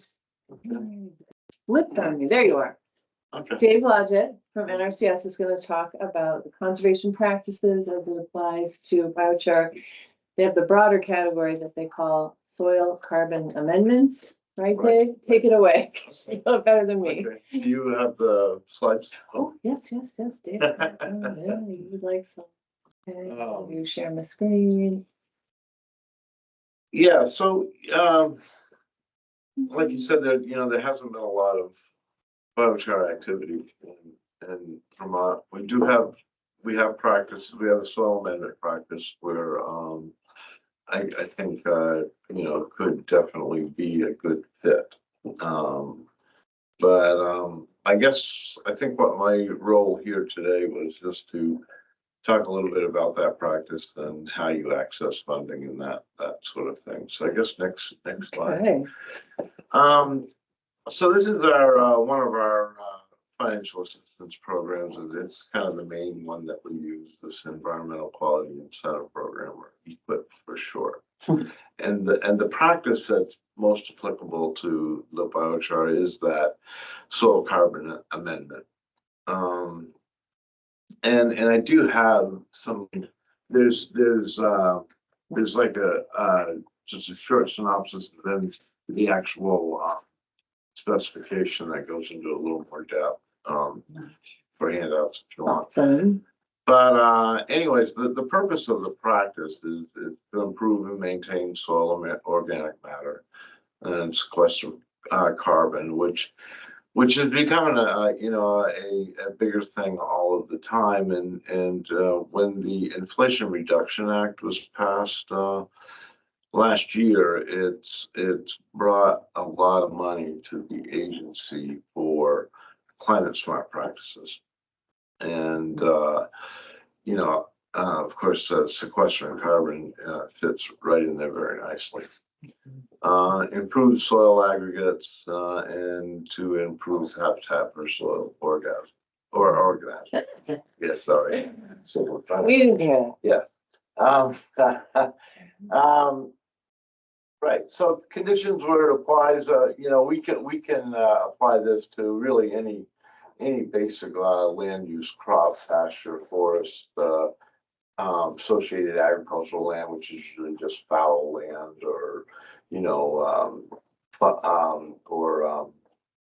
Speaker 1: flipped on me. There you are.
Speaker 6: Okay.
Speaker 1: Dave Lodgett from NRCS is going to talk about the conservation practices as it applies to biochar. They have the broader category that they call soil carbon amendments, right,
Speaker 6: Right.
Speaker 1: Dave? Take it away. You know it better than me.
Speaker 6: Okay. Do you have the slides?
Speaker 1: Oh, yes, Dave. Yeah, you would like some. Okay, you share my screen.
Speaker 6: Yeah, so, like you said, there hasn't been a lot of biochar activity in Vermont. We have practice, we have a soil amendment practice where, I think, could definitely be a good fit. I think what my role here today was just to talk a little bit about that practice and how you access funding and that sort of thing. So I guess next slide.
Speaker 1: Okay.
Speaker 6: So this is our one of our financial assistance programs, and it's kind of the main one that we use, this Environmental Quality Incentive Program, or EQIP for short. And the practice that's most applicable to the biochar is that soil carbon amendment. And I do have some. There's like just a short synopsis, and then the actual specification that goes into a little more depth for handouts if you want.
Speaker 1: Awesome.
Speaker 6: But anyways, the purpose of the practice is to improve and maintain soil organic matter and sequester carbon, which is becoming a bigger thing all of the time. And when the Inflation Reduction Act was passed last year, it's brought a lot of money to the agency for climate smart practices. And of course, sequestering carbon fits right in there very nicely. Improve soil aggregates and to improve habitat for soil organisms. Yes, sorry.
Speaker 1: We didn't hear.
Speaker 6: Right. So conditions where it applies, we can apply this to really any basic land use, crop, pasture, forest, associated agricultural land, which is usually just fallow land, or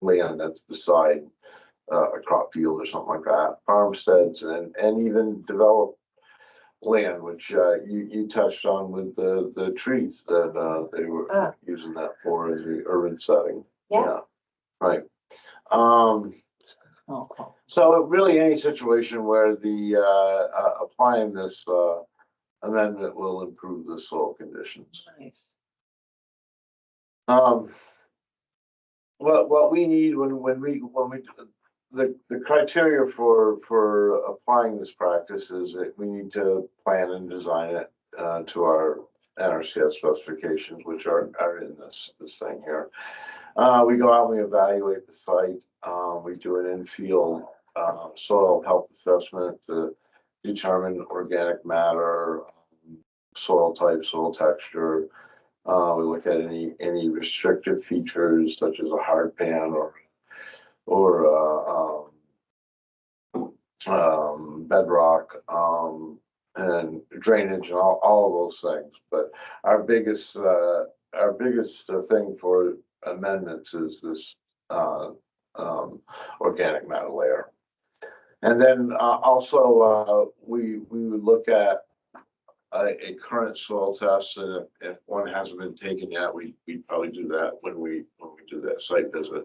Speaker 6: land that's beside a crop field or something like that. Farmsteads and even developed land, which you touched on with the trees that they were using that for as the urban setting.
Speaker 3: Yeah.
Speaker 6: Right.
Speaker 1: Oh, cool.
Speaker 6: So really any situation where the, applying this, amendment will improve the soil conditions.
Speaker 1: Nice.
Speaker 6: What we need when we, the criteria for applying this practice is that we need to plan and design it, to our NRCS specifications, which are in this thing here. We go out, we evaluate the site, we do an in-field, soil health assessment to determine organic matter, soil type, soil texture. We look at any restrictive features such as a hard pan or bedrock, and drainage and all of those things. But our biggest thing for amendments is this organic matter layer. And then also we would look at a current soil test, and if one hasn't been taken yet, we'd probably do that when we do that site visit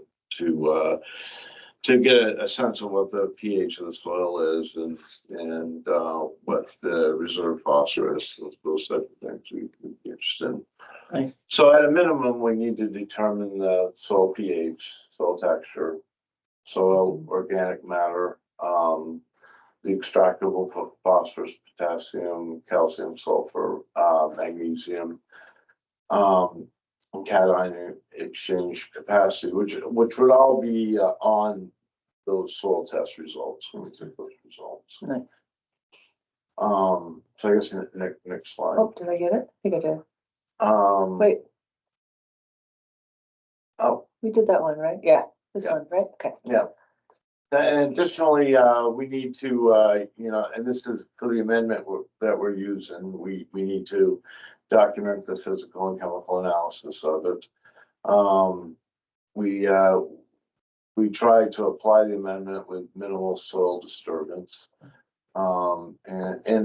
Speaker 6: to get a sense of what the pH of the soil is and what the reserve phosphorus, those type of things we'd be interested in.
Speaker 1: Nice.
Speaker 6: So at a minimum, we need to determine the soil pH, soil texture, soil organic matter, the extractable phosphorus, potassium, calcium, sulfur, magnesium, cation exchange capacity, which would all be on those soil test results when we took those results.
Speaker 1: Nice.
Speaker 6: So I guess next slide.
Speaker 1: Oh, did I get it? I think I did.
Speaker 6: Wait.
Speaker 1: Wait,
Speaker 6: Oh,
Speaker 1: we did that one, right? Yeah, this
Speaker 6: Yeah.
Speaker 1: one, right? Okay.
Speaker 6: yeah. And additionally, we need to, and this is for the amendment that we're using, we need to document the physical and chemical analysis of it. We try to apply the amendment with minimal soil disturbance. And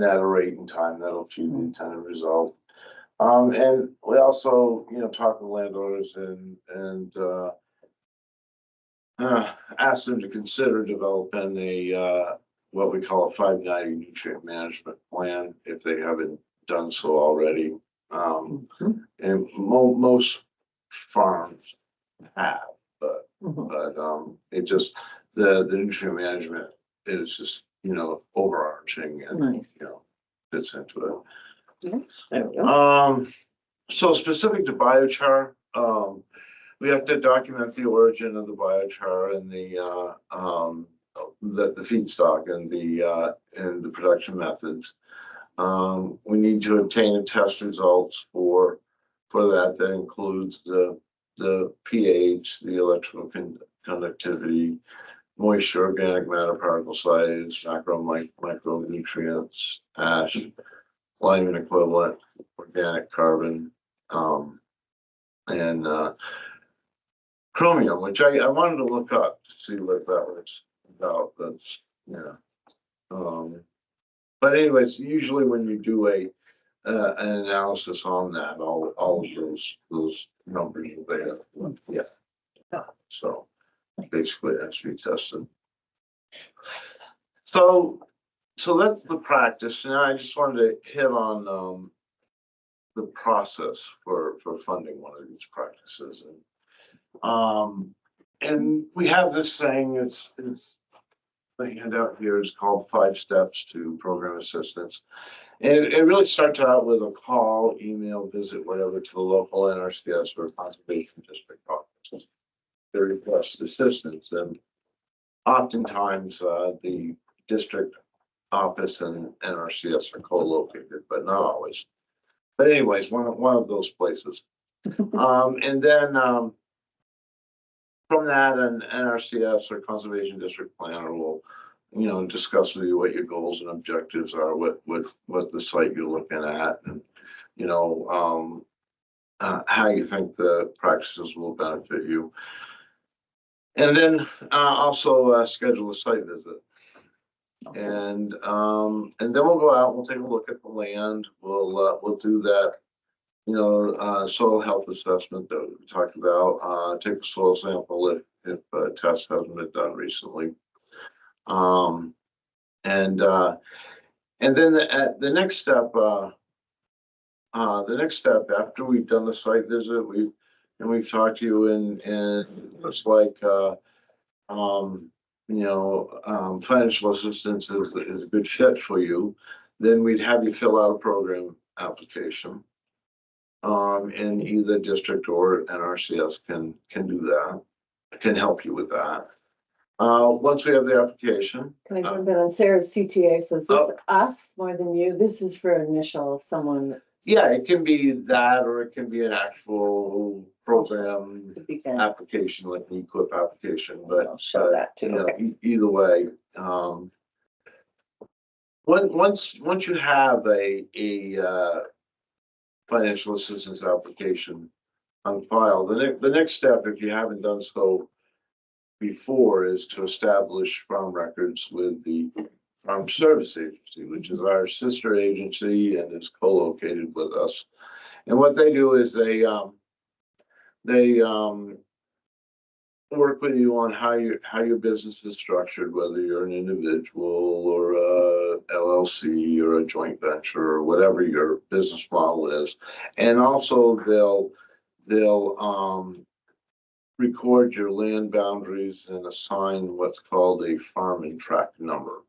Speaker 6: at a rate and time that'll achieve the intended result. And we also, talk with landowners and ask them to consider developing a what we call a 590 nutrient management plan if they haven't done so already. And most farms have, but it just the nutrient management is just overarching and
Speaker 1: Nice.
Speaker 6: fits into it.
Speaker 1: Yes, there we go.
Speaker 6: So specific to biochar, we have to document the origin of the biochar and the feedstock and the production methods. We need to obtain a test results for that. That includes the pH, the electrical conductivity, moisture, organic matter, particle size, micronutrients, ash, Lyman equivalent, organic carbon, and chromium, which I wanted to look up to see what that was about. That's but anyways, usually when you do an analysis on that, all of those numbers are there. Yeah. So basically, it has to be tested. So that's the practice. Now I just wanted to hit on the process for funding one of these practices, and we have this saying. It's the handout here is called 5 Steps to Program Assistance. And it really starts out with a call, email, visit, whatever, to the local NRCS or conservation district offices. They request assistance, and oftentimes the district office and NRCS are co-located, but not always. But anyways, one of those places. And then from that, an NRCS or conservation district planner will, discuss with you what your goals and objectives are, what the site you're looking at, and how you think the practices will benefit you. And then also schedule a site visit. And then we'll go out, we'll take a look at the land, we'll do that, soil health assessment that we talked about, take a soil sample if a test hasn't been done recently. Um, and then the next step, after we've done the site visit, we've talked to you and it's like, financial assistance is a good fit for you, then we'd have you fill out a program application. And either district or NRCS can do that, can help you with that. Once we have the application,
Speaker 1: Can I jump in on Sarah's CTA? So is this
Speaker 6: Oh.
Speaker 1: us more than you? This is for initial, if someone
Speaker 6: yeah, it can be that, or it can be an actual program
Speaker 1: could be in.
Speaker 6: application, like an equip application, but.
Speaker 1: I'll show that too.
Speaker 6: You know,
Speaker 1: Okay.
Speaker 6: either way, once you have a financial assistance application on file, the next step, if you haven't done so before, is to establish farm records with the Farm Service Agency, which is our sister agency and is co-located with us. And what they do is they work with you on how your business is structured, whether you're an individual or a LLC or a joint venture or whatever your business model is. And also they'll record your land boundaries and assign what's called a farm and tract number.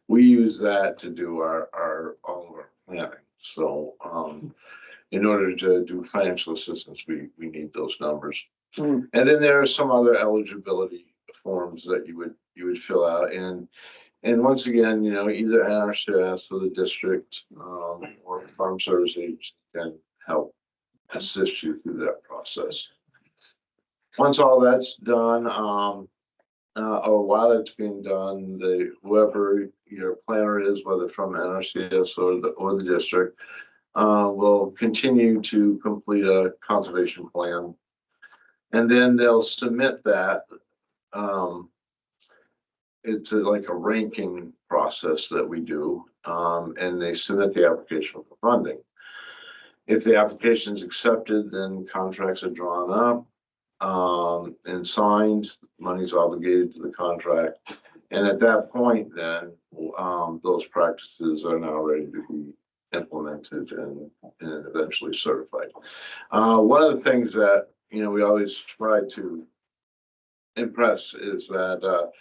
Speaker 6: We use that to do all of our planning. So in order to do financial assistance, we need those numbers.
Speaker 1: Mm.
Speaker 6: And then there are some other eligibility forms that you would fill out, and once again, either NRCS or the district or Farm Service Agency can help assist you through that process. Once all that's done, or while it's being done, whoever your planner is, whether from NRCS or the district, will continue to complete a conservation plan. And then they'll submit that. It's like a ranking process that we do, and they submit the application for funding. If the application is accepted, then contracts are drawn up and signed. Money's obligated to the contract, and at that point, then those practices are now ready to be implemented and eventually certified. One of the things that we always try to impress is that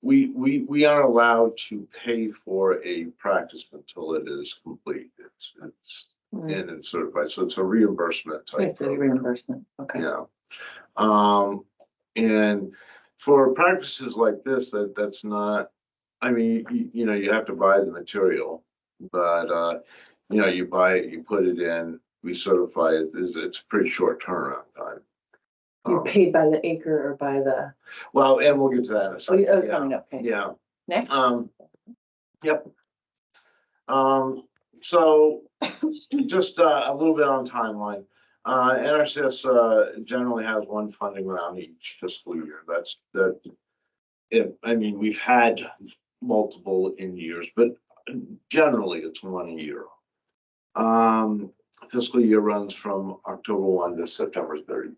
Speaker 6: we aren't allowed to pay for a practice until it is complete. It's and it's certified, so it's a reimbursement type.
Speaker 1: It's a reimbursement. Okay.
Speaker 6: Yeah. And for practices like this, that's not. I mean, you have to buy the material, but you buy it, you put it in, we certify it. It's a pretty short turnaround time.
Speaker 1: You're paid by the acre or by the,
Speaker 6: Well, and we'll get to that in a
Speaker 1: oh,
Speaker 6: second.
Speaker 1: you're coming up, okay.
Speaker 6: Yeah.
Speaker 1: Next.
Speaker 6: Yep. So just a little bit on timeline. NRCS generally has one funding round each fiscal year. I mean, we've had multiple in years, but generally it's one a year. Fiscal year runs from October 1 to September 30.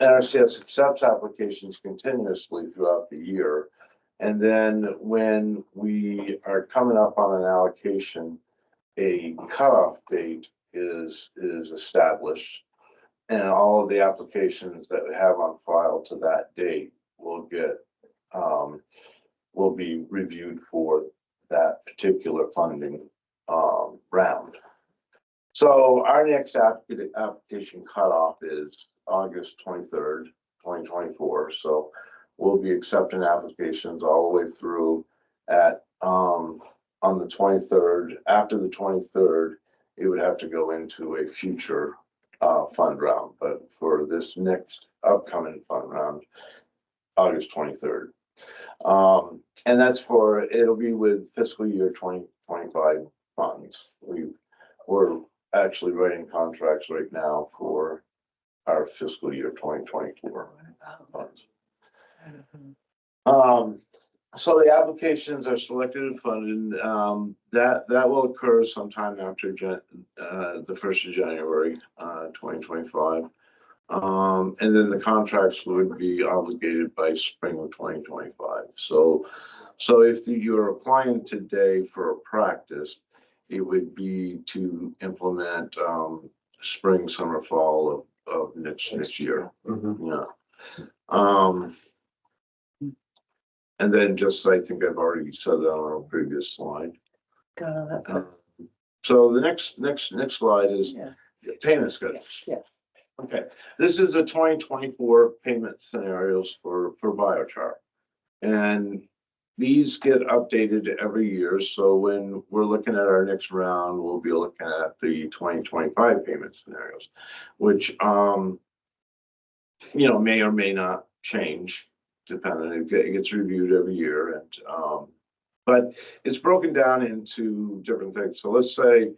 Speaker 6: NRCS accepts applications continuously throughout the year. And then when we are coming up on an allocation, a cutoff date is established. And all of the applications that we have on file to that date will be reviewed for that particular funding round. So our next application cutoff is August 23rd, 2024. So we'll be accepting applications all the way through on the 23rd. After the 23rd, it would have to go into a future fund round. But for this next upcoming fund round, August 23rd. And it'll be with fiscal year 2025 funds. We're actually writing contracts right now for our fiscal year 2024 funds. So the applications are selected and funded. That will occur sometime after the 1st of January, 2025. And then the contracts would be obligated by spring of 2025. So if you're applying today for a practice, it would be to implement spring, summer, fall of next year.
Speaker 5: Mhm.
Speaker 6: Yeah. And then just, I think I've already said that on a previous slide.
Speaker 1: God, that's a,
Speaker 6: So the next slide is
Speaker 1: yeah,
Speaker 6: payment schedules.
Speaker 1: yes.
Speaker 6: Okay, this is a 2024 payment scenarios for Biochar. And these get updated every year. So when we're looking at our next round, we'll be looking at the 2025 payment scenarios, which, may or may not change depending. It gets reviewed every year. And, but it's broken down into different things. So let's say,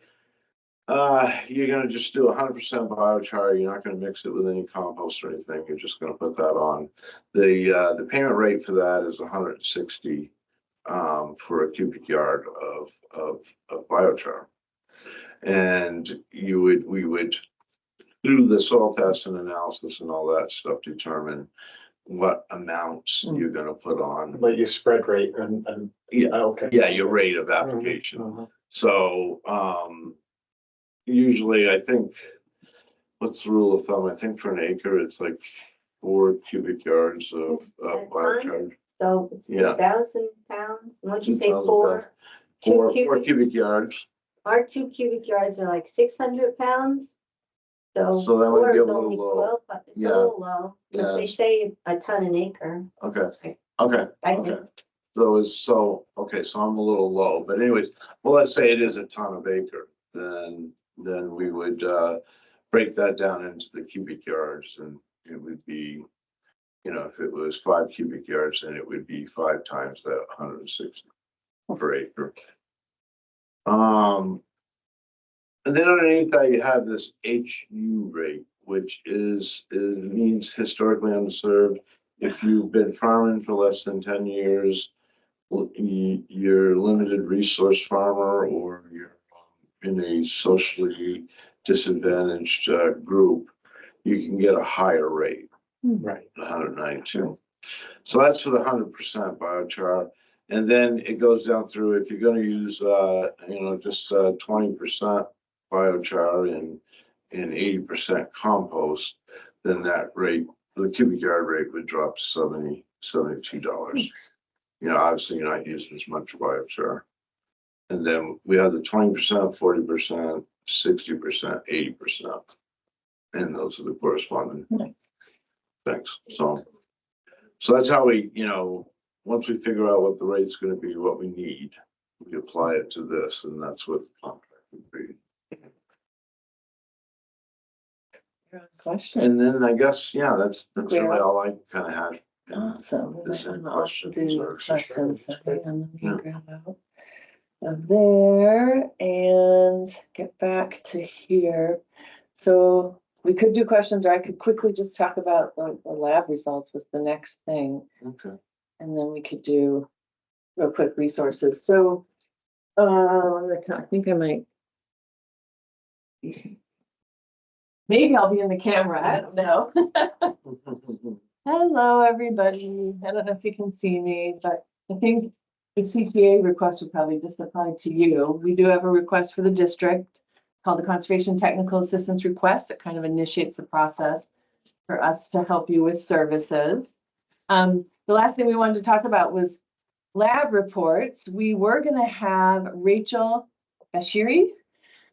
Speaker 6: you're gonna just do 100% biochar. You're not gonna mix it with any compost or anything. You're just gonna put that on. The payment rate for that is 160 for a cubic yard of biochar. And we would through the soil test and analysis and all that stuff determine what amounts you're gonna put on.
Speaker 5: Like your spread rate and.
Speaker 6: Yeah,
Speaker 5: Okay.
Speaker 6: yeah, your rate of application.
Speaker 5: Mhm.
Speaker 6: So, usually I think, what's the rule of thumb? I think for an acre, it's like 4 cubic yards of biochar.
Speaker 3: So it's
Speaker 6: Yeah.
Speaker 3: 2,000 pounds. What'd you say,
Speaker 6: 2,000
Speaker 3: 4?
Speaker 6: Four
Speaker 3: Two
Speaker 6: cubic yards.
Speaker 3: Our 2 cubic yards are like 600 pounds. So
Speaker 6: So that would
Speaker 3: 4
Speaker 6: be a
Speaker 3: is
Speaker 6: little
Speaker 3: only
Speaker 6: low.
Speaker 3: 12, but it's a
Speaker 6: Yeah.
Speaker 3: little low. Because
Speaker 6: Yeah.
Speaker 3: they say a ton an acre.
Speaker 6: Okay,
Speaker 3: I
Speaker 6: okay.
Speaker 3: think.
Speaker 6: So I'm a little low, but anyways, well, let's say it is a ton of acre, then we would, break that down into the cubic yards, and it would be, if it was 5 cubic yards, then it would be 5 times that 160 per acre. And then underneath that, you have this HU rate, which means historically unserved. If you've been farming for less than 10 years, you're limited resource farmer, or you're in a socially disadvantaged group, you can get a higher rate,
Speaker 5: Right.
Speaker 6: 192. So that's for the 100% biochar. And then it goes down through, if you're going to use, just 20% biochar and 80% compost, then that rate, the cubic yard rate would drop to $72. Obviously you're not using as much biochar. And then we have the 20%, 40%, 60%, 80%. And those are the corresponding things. So that's how we, once we figure out what the rate's gonna be, what we need, we apply it to this, and that's what the contract would be.
Speaker 1: Question.
Speaker 6: And then I guess, yeah, that's really all I kind of had.
Speaker 1: Awesome. We
Speaker 6: Is
Speaker 1: might
Speaker 6: there
Speaker 1: want to
Speaker 6: questions
Speaker 1: do
Speaker 6: or-
Speaker 1: questions. So hang on, let me
Speaker 6: Yeah.
Speaker 1: grab out of there and get back to here. So we could do questions, or I could quickly just talk about the lab results was the next thing.
Speaker 6: Okay.
Speaker 1: And then we could do real quick resources. So, I think I might. Maybe I'll be in the camera, I don't know. Hello, everybody. I don't know if you can see me, but I think the CTA request would probably just apply to you. We do have a request for the district called the Conservation Technical Assistance Request. It kind of initiates the process for us to help you with services. The last thing we wanted to talk about was lab reports. We were going to have Rachel Bashiri,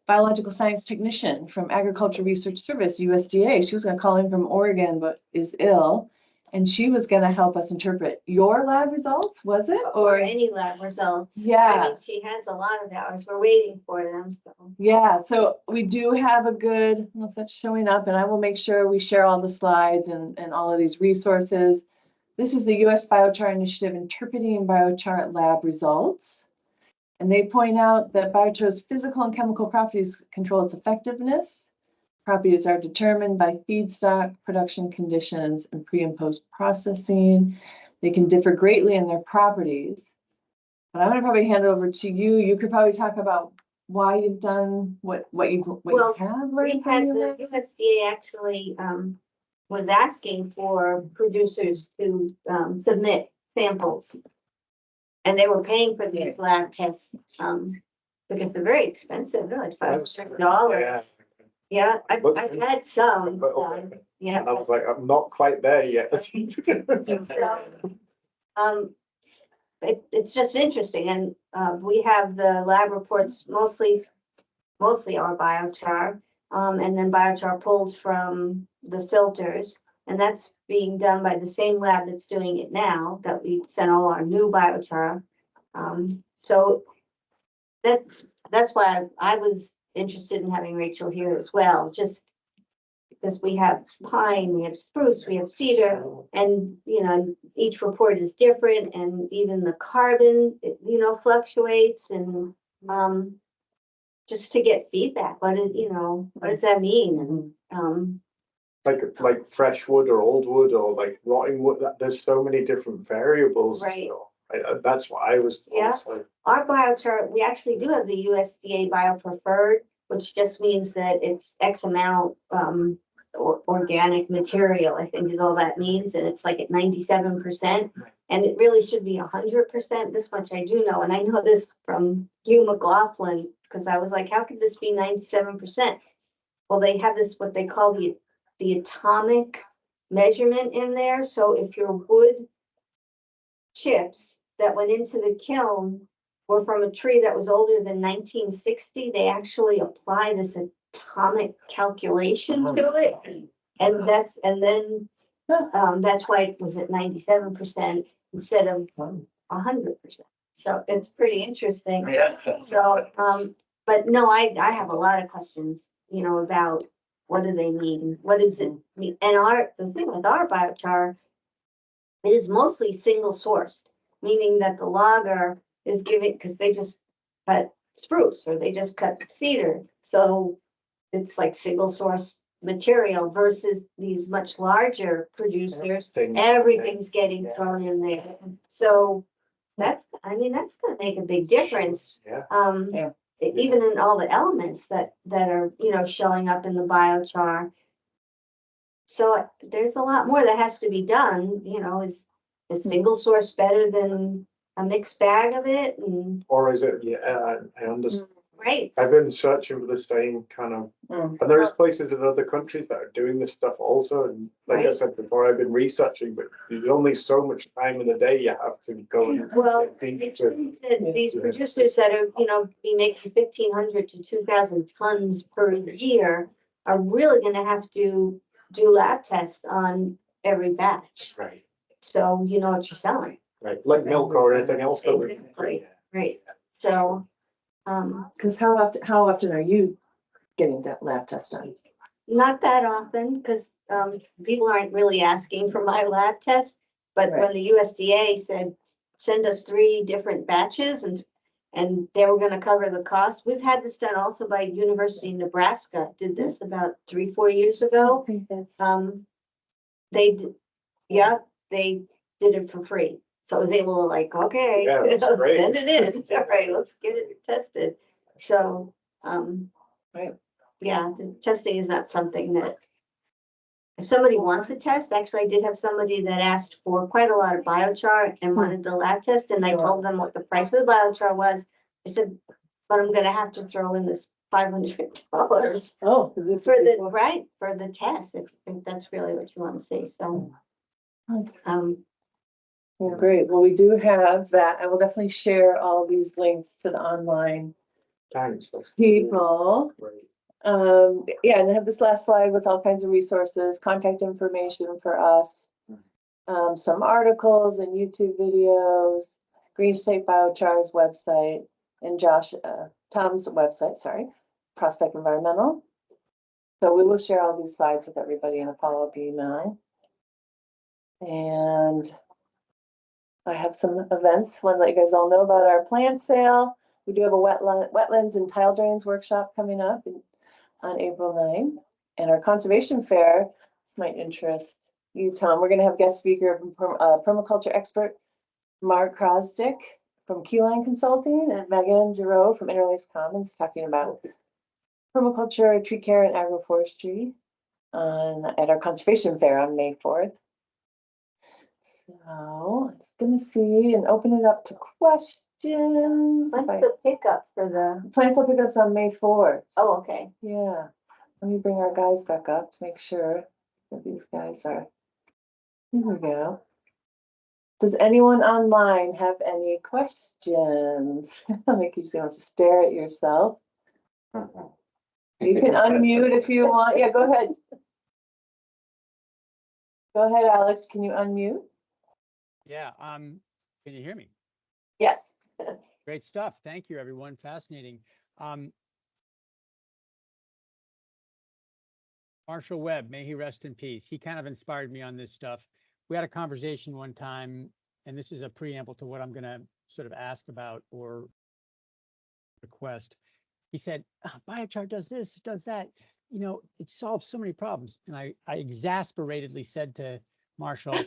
Speaker 1: biological science technician from Agricultural Research Service, USDA. She was going to call in from Oregon, but is ill. And she was going to help us interpret your lab results, was it?
Speaker 3: Or any lab results.
Speaker 1: Yeah.
Speaker 3: I mean, she has a lot of hours. We're waiting for them, so.
Speaker 1: Yeah, so we do have a good, I don't know if that's showing up, and I will make sure we share all the slides and all of these resources. This is the US Biochar Initiative Interpreting Biochar Lab Results. And they point out that biochar's physical and chemical properties control its effectiveness. Properties are determined by feedstock, production conditions, and pre and post processing. They can differ greatly in their properties. But I'm going to probably hand it over to you. You could probably talk about why you've done what you
Speaker 3: Well,
Speaker 1: have
Speaker 3: We
Speaker 1: learned
Speaker 3: had
Speaker 1: from
Speaker 3: the
Speaker 1: your lab.
Speaker 3: USDA actually was asking for producers to submit samples. And they were paying for these lab tests, because they're very expensive, really, it's $500. Yeah, I've had some, yeah.
Speaker 2: And I was like, I'm not quite there yet.
Speaker 3: So, it's just interesting, and, we have the lab reports mostly our biochar. And then biochar pulled from the filters, and that's being done by the same lab that's doing it now, that we sent all our new biochar. So that's why I was interested in having Rachel here as well, just because we have pine, we have spruce, we have cedar, and, you know, each report is different, and even the carbon, you know, fluctuates, and, just to get feedback, what does that mean? And,
Speaker 2: Like fresh wood or old wood or like rotting wood, there's so many different variables.
Speaker 3: Right.
Speaker 2: That's what I was.
Speaker 3: Yeah.
Speaker 2: Also,
Speaker 3: our biochar, we actually do have the USDA biopreferred, which just means that it's X amount, organic material, I think is all that means, and it's like at 97%. And it really should be 100%, this much I do know, and I know this from Hugh McLaughlin, because I was like, how could this be 97%? Well, they have this, what they call the atomic measurement in there, so if your wood chips that went into the kiln were from a tree that was older than 1960, they actually apply this atomic calculation to it. And that's why it was at 97% instead of 100%. So it's pretty interesting.
Speaker 6: Yeah.
Speaker 3: So, but no, I have a lot of questions, you know, about what do they mean? What does it mean? And the thing with our biochar, it is mostly single sourced, meaning that the logger is giving, because they just cut spruce or they just cut cedar. So it's like single source material versus these much larger producers. Everything's getting thrown in there. So that's gonna make a big difference.
Speaker 2: Yeah.
Speaker 3: Even in all the elements that are, you know, showing up in the biochar. So there's a lot more that has to be done, you know, is single source better than a mixed bag of it? And
Speaker 2: Or is it, I understand.
Speaker 3: right,
Speaker 2: I've been searching for the same kind of, and there's places in other countries that are doing this stuff also. And like I
Speaker 3: Right.
Speaker 2: said before, I've been researching, but there's only so much time in the day you have to go.
Speaker 3: well,
Speaker 2: dig
Speaker 3: it's
Speaker 2: to-
Speaker 3: these producers that are, you know, be making 1,500 to 2,000 tons per year are really gonna have to do lab tests on every batch.
Speaker 2: Right,
Speaker 3: So you know what you're selling.
Speaker 2: right, like milk or anything else that we.
Speaker 3: Exactly. Right, so,
Speaker 1: Because how often are you getting that lab test done?
Speaker 3: not that often, because, people aren't really asking for my lab test. But when the USDA said, send us 3 different batches and they were gonna cover the cost, we've had this done also by University of Nebraska, did this about 3-4 years ago.
Speaker 1: think that's.
Speaker 3: They did it for free. So I was able to like, okay,
Speaker 2: Yeah, that's great.
Speaker 3: send it in. All right, let's get it tested. So,
Speaker 1: Right.
Speaker 3: yeah, the testing is not something that if somebody wants a test, actually, I did have somebody that asked for quite a lot of biochar and wanted the lab test, and I told them what the price of the biochar was. I said, but I'm gonna have to throw in this $500
Speaker 1: Oh, is this?
Speaker 3: for the test, if that's really what you want to say, so.
Speaker 1: Well, great. Well, we do have that. I will definitely share all these links to the online
Speaker 2: Thanks.
Speaker 1: people.
Speaker 2: Great.
Speaker 1: Yeah, and I have this last slide with all kinds of resources, contact information for us. Some articles and YouTube videos, Green State Biochar's website, and Tom's website, sorry, Prospect Environmental. So we will share all these slides with everybody in a follow-up email. And I have some events, want to let you guys all know about our plant sale. We do have a wetlands and tile drains workshop coming up on April 9th. And our conservation fair, this might interest you, Tom. We're going to have guest speaker from permaculture expert Mark Krosdick from Keyline Consulting and Megan Giroux from Interlaced Commons talking about permaculture, tree care, and agroforestry. at our conservation fair on May 4th. So I'm just gonna see and open it up to questions.
Speaker 3: When's the pickup for the,
Speaker 1: Plantel pickups on May 4th.
Speaker 3: oh, okay.
Speaker 1: Yeah, let me bring our guys back up to make sure that these guys are. Here we go. Does anyone online have any questions? Like you just have to stare at yourself. You can unmute if you want. Yeah, go ahead. Go ahead, Alex. Can you unmute?
Speaker 7: Yeah, can you hear me?
Speaker 1: Yes.
Speaker 7: Great stuff. Thank you, everyone. Fascinating. Marshall Webb, may he rest in peace. He kind of inspired me on this stuff. We had a conversation one time, and this is a preamble to what I'm going to sort of ask about or request. He said, biochar does this, it does that. You know, it solves so many problems. And I exasperatedly said to Marshall,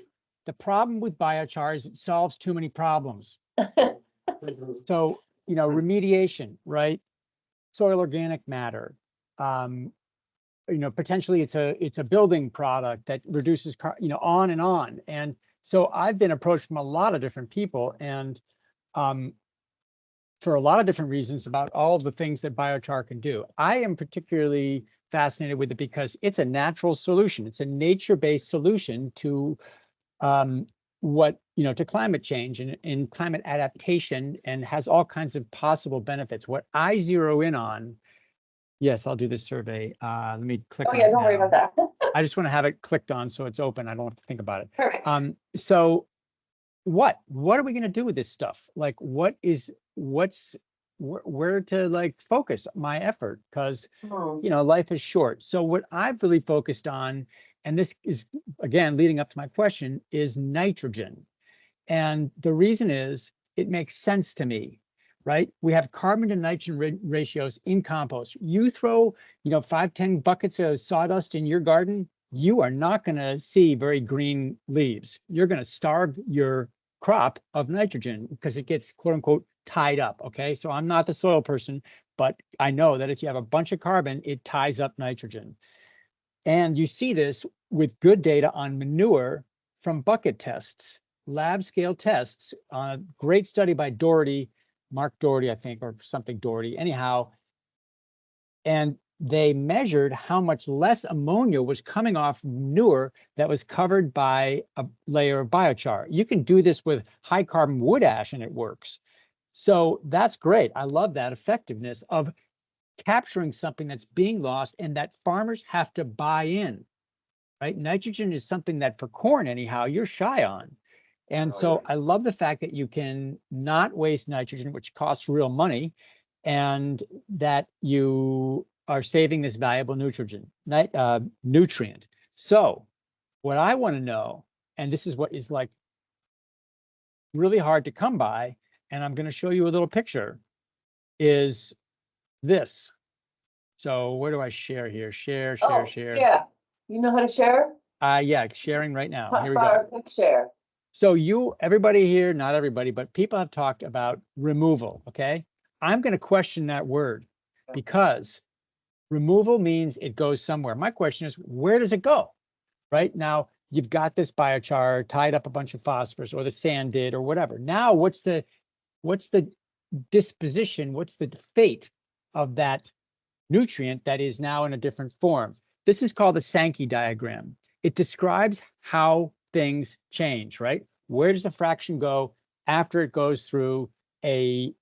Speaker 7: the problem with biochar is it solves too many problems. So, you know, remediation, right? Soil organic matter. You know, potentially it's a building product that reduces, you know, on and on. And so I've been approached from a lot of different people and for a lot of different reasons about all of the things that biochar can do. I am particularly fascinated with it because it's a natural solution. It's a nature-based solution to what, you know, to climate change and climate adaptation, and has all kinds of possible benefits. What I zero in on, yes, I'll do this survey. Let me click on
Speaker 1: Yeah,
Speaker 7: it
Speaker 1: don't worry
Speaker 7: now.
Speaker 1: about that.
Speaker 7: I just want to have it clicked on so it's open. I don't have to think about it.
Speaker 1: Perfect.
Speaker 7: So what are we going to do with this stuff? Like, where to like focus my effort? Because, you know, life is short. So what I've really focused on, and this is, again, leading up to my question, is nitrogen. And the reason is it makes sense to me, right? We have carbon to nitrogen ratios in compost. You throw, you know, 5-10 buckets of sawdust in your garden, you are not going to see very green leaves. You're going to starve your crop of nitrogen because it gets, quote unquote, tied up. Okay. So I'm not the soil person, but I know that if you have a bunch of carbon, it ties up nitrogen. And you see this with good data on manure from bucket tests, lab scale tests. Great study by Doherty, Mark Doherty, I think, or something Doherty, anyhow. And they measured how much less ammonia was coming off manure that was covered by a layer of biochar. You can do this with high carbon wood ash and it works. So that's great. I love that effectiveness of capturing something that's being lost and that farmers have to buy in, right? Nitrogen is something that for corn anyhow, you're shy on. And so I love the fact that you can not waste nitrogen, which costs real money, and that you are saving this valuable nutrient. So what I want to know, and this is what is like really hard to come by, and I'm going to show you a little picture, is this. So where do I share here? Share.
Speaker 1: Yeah. You know how to share?
Speaker 7: Yeah, sharing right now. Here we
Speaker 1: Fire,
Speaker 7: go.
Speaker 1: quick share.
Speaker 7: So everybody here, not everybody, but people have talked about removal, okay? I'm going to question that word because removal means it goes somewhere. My question is, where does it go? Right now, you've got this biochar tied up a bunch of phosphorus, or the sand did, or whatever. Now, what's the disposition? What's the fate of that nutrient that is now in a different form? This is called the Sankey diagram. It describes how things change, right? Where does the fraction go after it goes through a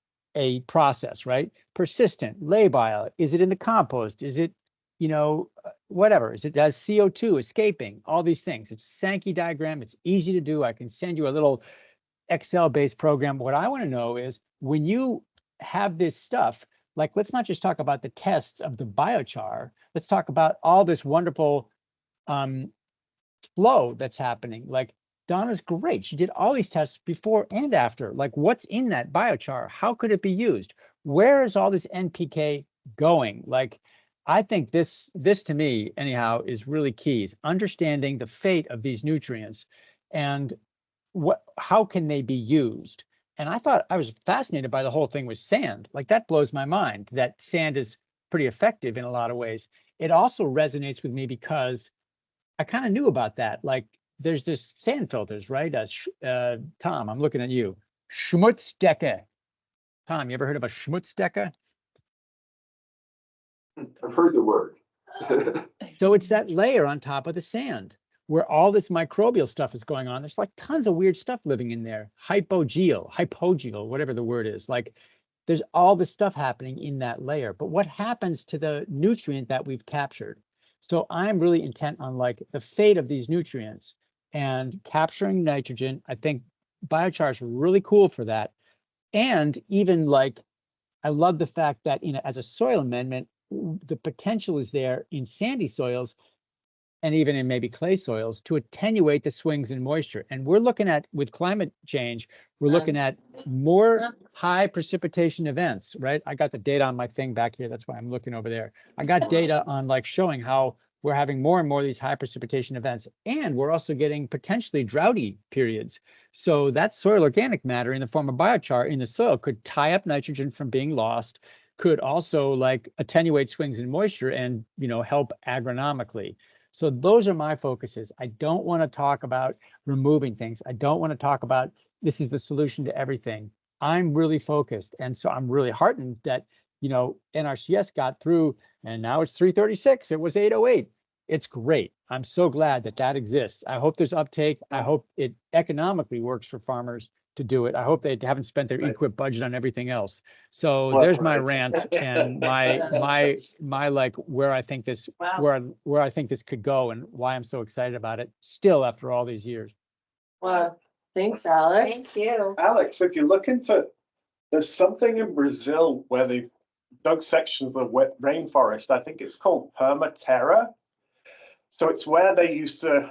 Speaker 7: process, right? Persistent, labile, is it in the compost? Is it, you know, whatever? Is it as CO2 escaping? All these things. It's a Sankey diagram. It's easy to do. I can send you a little Excel-based program. What I want to know is when you have this stuff, like, let's not just talk about the tests of the biochar. Let's talk about all this wonderful flow that's happening. Like, Donna's great. She did all these tests before and after. Like, what's in that biochar? How could it be used? Where is all this NPK going? Like, I think this to me, anyhow, is really key, is understanding the fate of these nutrients and how can they be used? And I was fascinated by the whole thing with sand. Like, that blows my mind that sand is pretty effective in a lot of ways. it also resonates with me because I kind of knew about that. Like there's this sand filters, right? Tom, I'm looking at you. Schmutzdecke. Tom, you ever heard of a Schmutzdecke?
Speaker 4: I've heard the word.
Speaker 7: So it's that layer on top of the sand where all this microbial stuff is going on. There's like tons of weird stuff living in there. Hypogeel, whatever the word is. Like there's all this stuff happening in that layer. But what happens to the nutrient that we've captured? So I'm really intent on like the fate of these nutrients and capturing nitrogen. I think biochar is really cool for that. And even like, I love the fact that, as a soil amendment, the potential is there in sandy soils and even in maybe clay soils to attenuate the swings in moisture. And we're looking at, with climate change, we're looking at more high precipitation events, right? I got the data on my thing back here. That's why I'm looking over there. I got data on like showing how we're having more and more of these high precipitation events. And we're also getting potentially droughty periods. So that soil organic matter in the form of biochar in the soil could tie up nitrogen from being lost, could also like attenuate swings in moisture and, help agronomically. So those are my focuses. I don't want to talk about removing things. I don't want to talk about this is the solution to everything. I'm really focused. And so I'm really heartened that, NRCS got through and now it's 336. It was 808. It's great. I'm so glad that that exists. I hope there's uptake. I hope it economically works for farmers to do it. I hope they haven't spent their equip budget on everything else. So there's my rant and my like where I think this where I think this could go and why I'm so excited about it still after all these years.
Speaker 1: Wow, thanks, Alex.
Speaker 3: Thank you.
Speaker 5: Alex, if you look into, there's something in Brazil where they've dug sections of the wet rainforest. I think it's called permaterra. So it's where they used to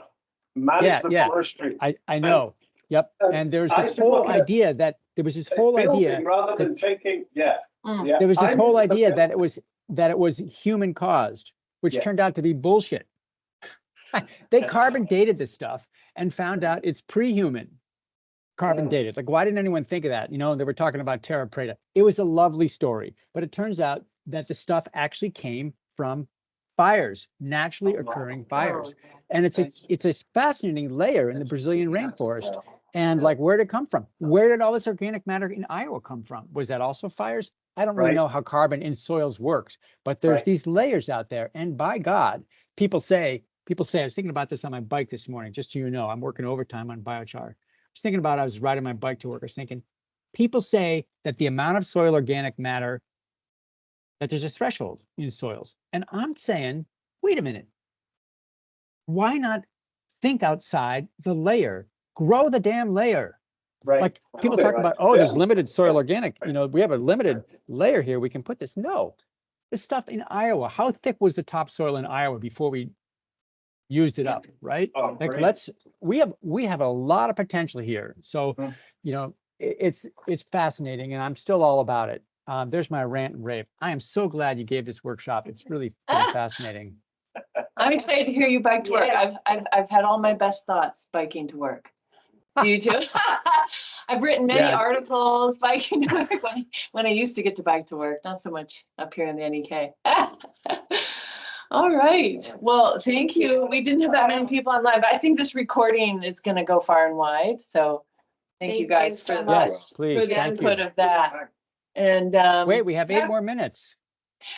Speaker 5: manage the forestry.
Speaker 7: I know. Yep. And there's this whole idea that there was this whole idea
Speaker 5: rather than taking, yeah.
Speaker 7: There was this whole idea that it was human caused, which turned out to be bullshit. They carbon dated this stuff and found out it's pre-human carbon dated. Like, why didn't anyone think of that? They were talking about terra preta. It was a lovely story, but it turns out that the stuff actually came from fires, naturally occurring fires. And it's a fascinating layer in the Brazilian rainforest. And like, where did it come from? Where did all this organic matter in Iowa come from? Was that also fires? I don't really know how carbon in soils works, but there's these layers out there. And by God, people say, I was thinking about this on my bike this morning, just so you know, I'm working overtime on biochar. I was riding my bike to work. I was thinking, people say that the amount of soil organic matter, that there's a threshold in soils. And I'm saying, wait a minute. Why not think outside the layer? Grow the damn layer. Like people talk about, there's limited soil organic. We have a limited layer here. We can put this. No, this stuff in Iowa. How thick was the topsoil in Iowa before we used it up? Right? We have a lot of potential here. So, it's fascinating, and I'm still all about it. There's my rant and rave. I am so glad you gave this workshop. It's really fascinating.
Speaker 1: I'm excited to hear you bike to work.
Speaker 3: Yes.
Speaker 1: I've had all my best thoughts biking to work. Do you too? I've written many articles biking to work when I used to get to bike to work, not so much up here in the NEK. All right. Well, thank you. We didn't have that many people online, but I think this recording is going to go far and wide. So thank you guys for
Speaker 7: Please,
Speaker 1: the
Speaker 7: thank
Speaker 1: input
Speaker 7: you.
Speaker 1: of that. And
Speaker 7: Wait, we have 8 more minutes.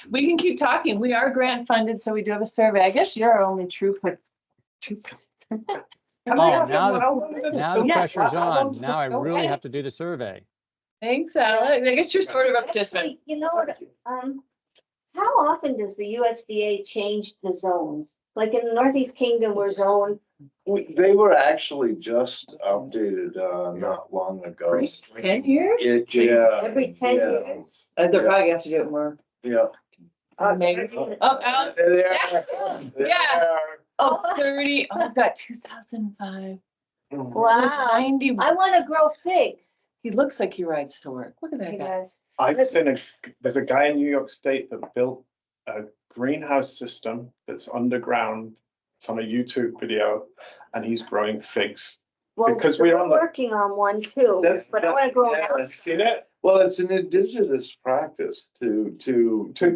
Speaker 1: We can keep talking. We are grant funded, so we do have a survey. I guess you're our only true.
Speaker 7: Now the pressure's on. Now I really have to do the survey.
Speaker 1: Thanks, Alex. I guess you're sort of a participant.
Speaker 3: You know what, how often does the USDA change the zones? Like in the Northeast Kingdom, we're zoned.
Speaker 6: They were actually just updated, not long ago.
Speaker 1: 10 years?
Speaker 6: Yeah.
Speaker 3: Every 10 years?
Speaker 1: They're probably gonna have to do it more.
Speaker 6: Yeah.
Speaker 1: Maybe. Oh, Alex. Yeah. Oh, 30. Oh, I've got 2005.
Speaker 3: Wow.
Speaker 1: 91.
Speaker 3: I want to grow figs.
Speaker 1: He looks like he rides to work. Look at that
Speaker 3: He
Speaker 1: guy.
Speaker 3: does.
Speaker 5: I've seen there's a guy in New York State that built a greenhouse system that's underground. It's on a YouTube video, and he's growing figs.
Speaker 3: Well,
Speaker 5: Because
Speaker 3: so
Speaker 5: we're
Speaker 3: we're
Speaker 5: on the-
Speaker 3: working on one too, but I want to grow an
Speaker 5: Have you
Speaker 3: ounce.
Speaker 5: seen it?
Speaker 6: Well, it's an indigenous practice to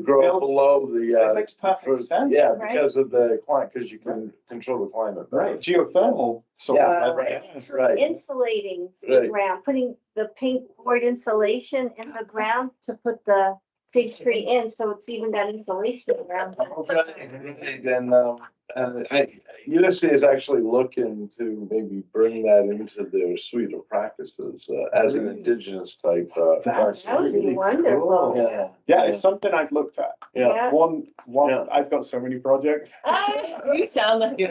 Speaker 6: grow
Speaker 5: build-
Speaker 6: below the.
Speaker 5: That makes perfect sense.
Speaker 6: Yeah,
Speaker 3: Right.
Speaker 6: because of the climate, because you can control the climate.
Speaker 5: Right, geothermal. sort
Speaker 6: Yeah,
Speaker 5: of,
Speaker 6: right.
Speaker 3: It's
Speaker 6: Right.
Speaker 3: insulating the
Speaker 6: Right.
Speaker 3: ground, putting the pink board insulation in the ground to put the fig tree in, so it's even got insulation around it.
Speaker 6: And USC is actually looking to maybe bring that into their suite of practices as an indigenous type.
Speaker 5: That's
Speaker 3: That would be
Speaker 5: really
Speaker 3: wonderful.
Speaker 5: cool.
Speaker 6: Yeah.
Speaker 5: Yeah, it's something I've looked at.
Speaker 6: Yeah.
Speaker 5: One,
Speaker 6: Yeah.
Speaker 5: I've got so many projects.
Speaker 1: You sound like you.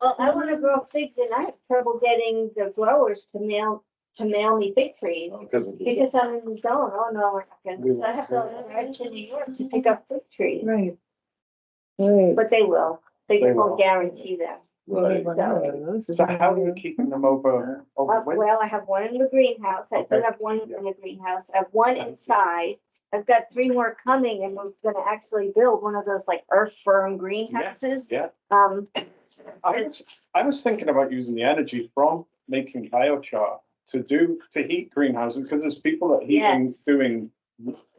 Speaker 3: Well, I wanna grow figs and I have trouble getting the growers to mail me fig trees. Because I'm in the zone, oh no, we're not gonna, so I have to drive to New York to pick up fig trees,
Speaker 1: Right. Right.
Speaker 3: but they will, they
Speaker 5: They will.
Speaker 3: won't guarantee that.
Speaker 6: Right.
Speaker 5: So how are you keeping them over winter?
Speaker 3: Well, I have one in the greenhouse, I do
Speaker 5: Okay.
Speaker 3: have one in the greenhouse, I have one inside. I've got 3 more coming and we're gonna actually build one of those like earth firm greenhouses.
Speaker 5: Yeah,
Speaker 3: Um,
Speaker 5: I was thinking about using the energy from making biochar to heat greenhouses, because there's people that heat and
Speaker 3: Yes.
Speaker 5: doing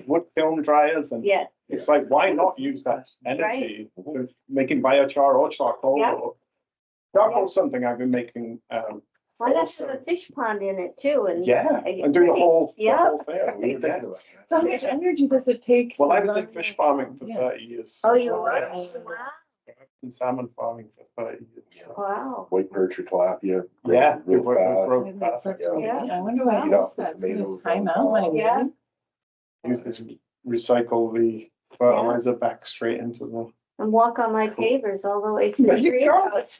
Speaker 5: wood kiln dryers, and
Speaker 3: yeah,
Speaker 5: it's like, why not use that energy with making biochar or charcoal
Speaker 3: Yeah.
Speaker 5: or charcoal's something I've been making,
Speaker 3: why not put a fish pond in it too and.
Speaker 5: yeah,
Speaker 3: Make it
Speaker 5: and do the
Speaker 3: pretty.
Speaker 5: whole,
Speaker 3: Yeah.
Speaker 5: thing. Yeah.
Speaker 1: So how much energy does it take?
Speaker 5: Well, I
Speaker 1: to
Speaker 5: was in
Speaker 1: run
Speaker 5: fish
Speaker 1: it?
Speaker 5: farming for
Speaker 1: Yeah.
Speaker 5: 30 years.
Speaker 3: Oh, you
Speaker 5: so
Speaker 3: are?
Speaker 5: I've
Speaker 3: Wow,
Speaker 5: been salmon farming for 30 years. so.
Speaker 3: wow.
Speaker 4: White perch or tilapia.
Speaker 5: Yeah.
Speaker 4: Real
Speaker 5: they
Speaker 4: fast.
Speaker 5: grow
Speaker 1: Maybe that's
Speaker 5: fast.
Speaker 1: something-
Speaker 3: Yeah.
Speaker 1: I wonder why
Speaker 4: Eat off
Speaker 1: else
Speaker 4: the
Speaker 1: that's gonna
Speaker 4: tomatoes
Speaker 1: time
Speaker 4: on
Speaker 1: out my
Speaker 4: top.
Speaker 3: Yeah.
Speaker 1: meeting.
Speaker 5: Use this, recycle the fertilizer back straight into the.
Speaker 3: And walk on my pavers all the way to
Speaker 5: There
Speaker 3: the
Speaker 5: you go.
Speaker 3: greenhouse.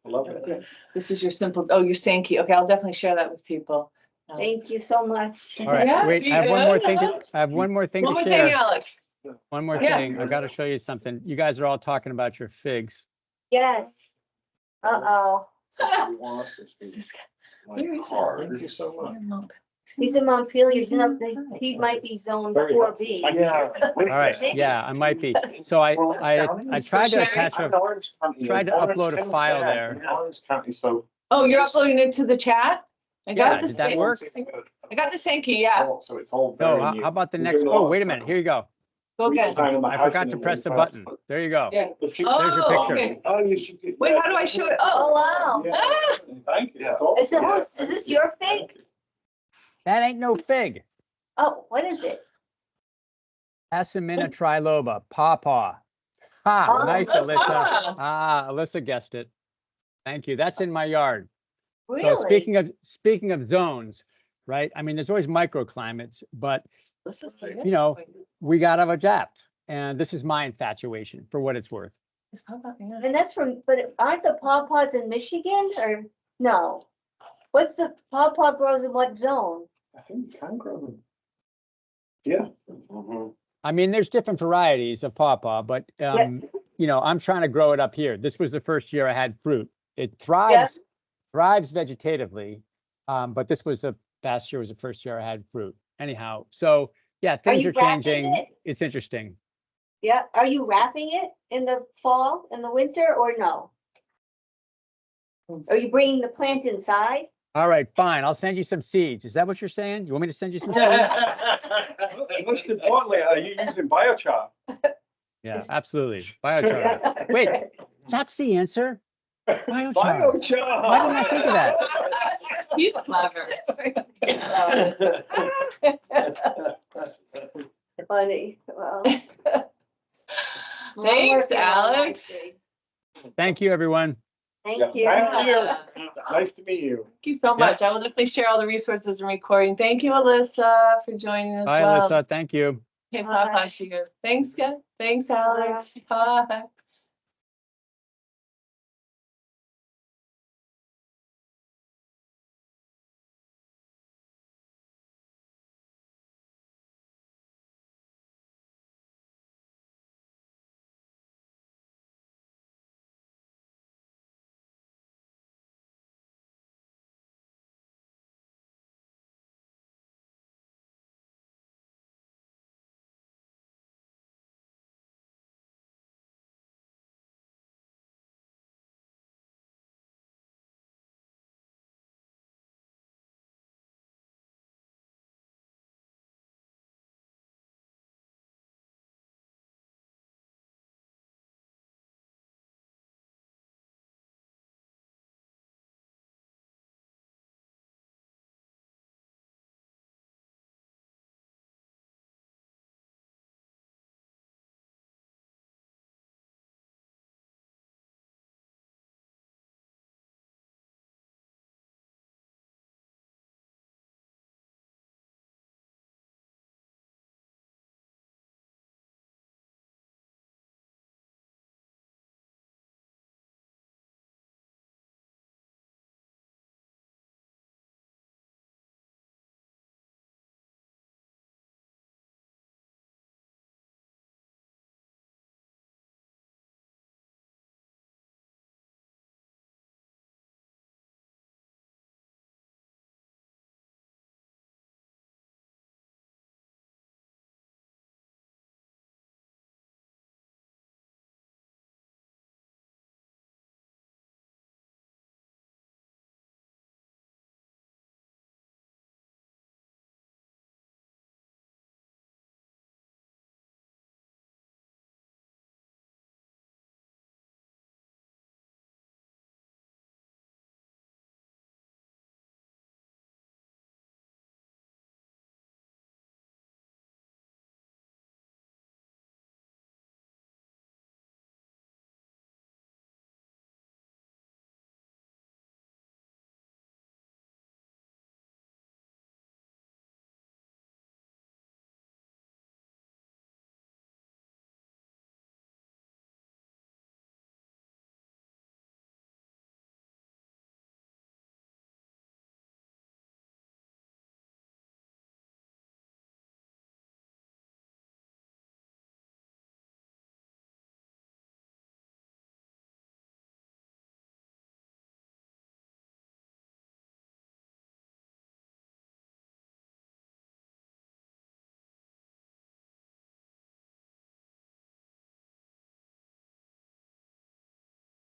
Speaker 5: Love it.
Speaker 1: This is your simple, oh, your Sankey. Okay, I'll definitely share that with people.
Speaker 3: Thank you so much.
Speaker 7: All right,
Speaker 1: Yeah,
Speaker 7: wait,
Speaker 1: be
Speaker 7: I have one more
Speaker 1: good.
Speaker 7: thing I have one more thing
Speaker 1: One
Speaker 7: to
Speaker 1: more thing,
Speaker 7: share.
Speaker 1: Alex.
Speaker 7: One more
Speaker 1: Yeah.
Speaker 7: thing. I've got to show you something. You guys are all talking about your figs.
Speaker 3: Yes. Uh-oh.
Speaker 1: This is- Where is
Speaker 4: Hard.
Speaker 1: Alex?
Speaker 6: Thank you so much.
Speaker 3: He's in Montpelier, he might be zone
Speaker 5: Very
Speaker 3: 4B.
Speaker 6: Yeah.
Speaker 7: All right,
Speaker 3: Maybe.
Speaker 7: yeah, I might be. So I tried to attach a, tried to upload a file there.
Speaker 5: Orange County, so.
Speaker 1: Oh, you're uploading it to the chat? I
Speaker 7: Yeah,
Speaker 1: got the
Speaker 7: did that
Speaker 1: Sank-
Speaker 7: work?
Speaker 1: I got the Sankey, yeah.
Speaker 5: So it's all
Speaker 7: No,
Speaker 5: very
Speaker 7: how
Speaker 5: new.
Speaker 7: how about the
Speaker 5: We're
Speaker 7: next,
Speaker 5: doing a
Speaker 7: oh,
Speaker 5: lot
Speaker 7: wait a
Speaker 5: of
Speaker 7: minute, here you go.
Speaker 1: Go again.
Speaker 5: redesign on the
Speaker 7: I
Speaker 5: house
Speaker 7: forgot
Speaker 5: and
Speaker 7: to
Speaker 5: then
Speaker 7: press the
Speaker 5: fast,
Speaker 7: button.
Speaker 5: but
Speaker 7: There you go.
Speaker 1: Yeah.
Speaker 5: the future-
Speaker 1: Oh,
Speaker 7: There's your picture.
Speaker 1: okay.
Speaker 6: Oh, you should. get
Speaker 1: Wait,
Speaker 6: that.
Speaker 1: how do I show it?
Speaker 3: Oh,
Speaker 1: Oh,
Speaker 3: wow.
Speaker 5: Yeah. Thank you. That's
Speaker 3: Is
Speaker 5: awesome.
Speaker 3: this your fig?
Speaker 7: That ain't no fig.
Speaker 3: Oh, what is it?
Speaker 7: Asimina triloba, pawpaw. Ha,
Speaker 3: Oh,
Speaker 7: nice,
Speaker 1: that's
Speaker 7: Alyssa.
Speaker 1: pawpaw.
Speaker 7: Ah, Alyssa guessed it. Thank you. That's in my yard. So
Speaker 3: Really?
Speaker 7: speaking of zones, right? I mean, there's always microclimates, but
Speaker 1: this is so
Speaker 7: you know, we gotta adapt. And this is my infatuation for what it's worth.
Speaker 1: It's Papa, yeah.
Speaker 3: And that's from, but aren't the pawpaws in Michigan or no? What's the pawpaw grows in what zone?
Speaker 5: I think you can grow them. Yeah.
Speaker 6: Mhm.
Speaker 7: I mean, there's different varieties of pawpaw, but you know, I'm trying to grow it up here. This was the first year I had fruit. It thrives vegetatively, but this was the past year was the first year I had fruit. Anyhow, so yeah, things
Speaker 3: you
Speaker 7: are
Speaker 3: wrapping
Speaker 7: changing.
Speaker 3: it?
Speaker 7: It's interesting.
Speaker 3: Yeah, are you wrapping it in the fall, in the winter, or no? Are you bringing the plant inside?
Speaker 7: All right, fine. I'll send you some seeds. Is that what you're saying? You want me to send you some seeds?
Speaker 5: Most importantly, are you using biochar?
Speaker 7: Yeah, absolutely. Biochar. Wait, that's the answer. Biochar.
Speaker 5: Biochar.
Speaker 7: Why didn't I think of that?
Speaker 1: He's clever.
Speaker 3: Funny, well.
Speaker 1: Thanks, Alex.
Speaker 7: Thank you, everyone.
Speaker 3: Thank you.
Speaker 5: Thank you. Nice to meet you.
Speaker 1: Thank you so much. I will definitely share all the resources and recording. Thank you, Alyssa, for joining as
Speaker 7: Bye,
Speaker 1: well.
Speaker 7: Alyssa. Thank you.
Speaker 1: Okay,
Speaker 3: Bye.
Speaker 1: Papa, she goes, thanks, guys. Thanks, Alex. Bye.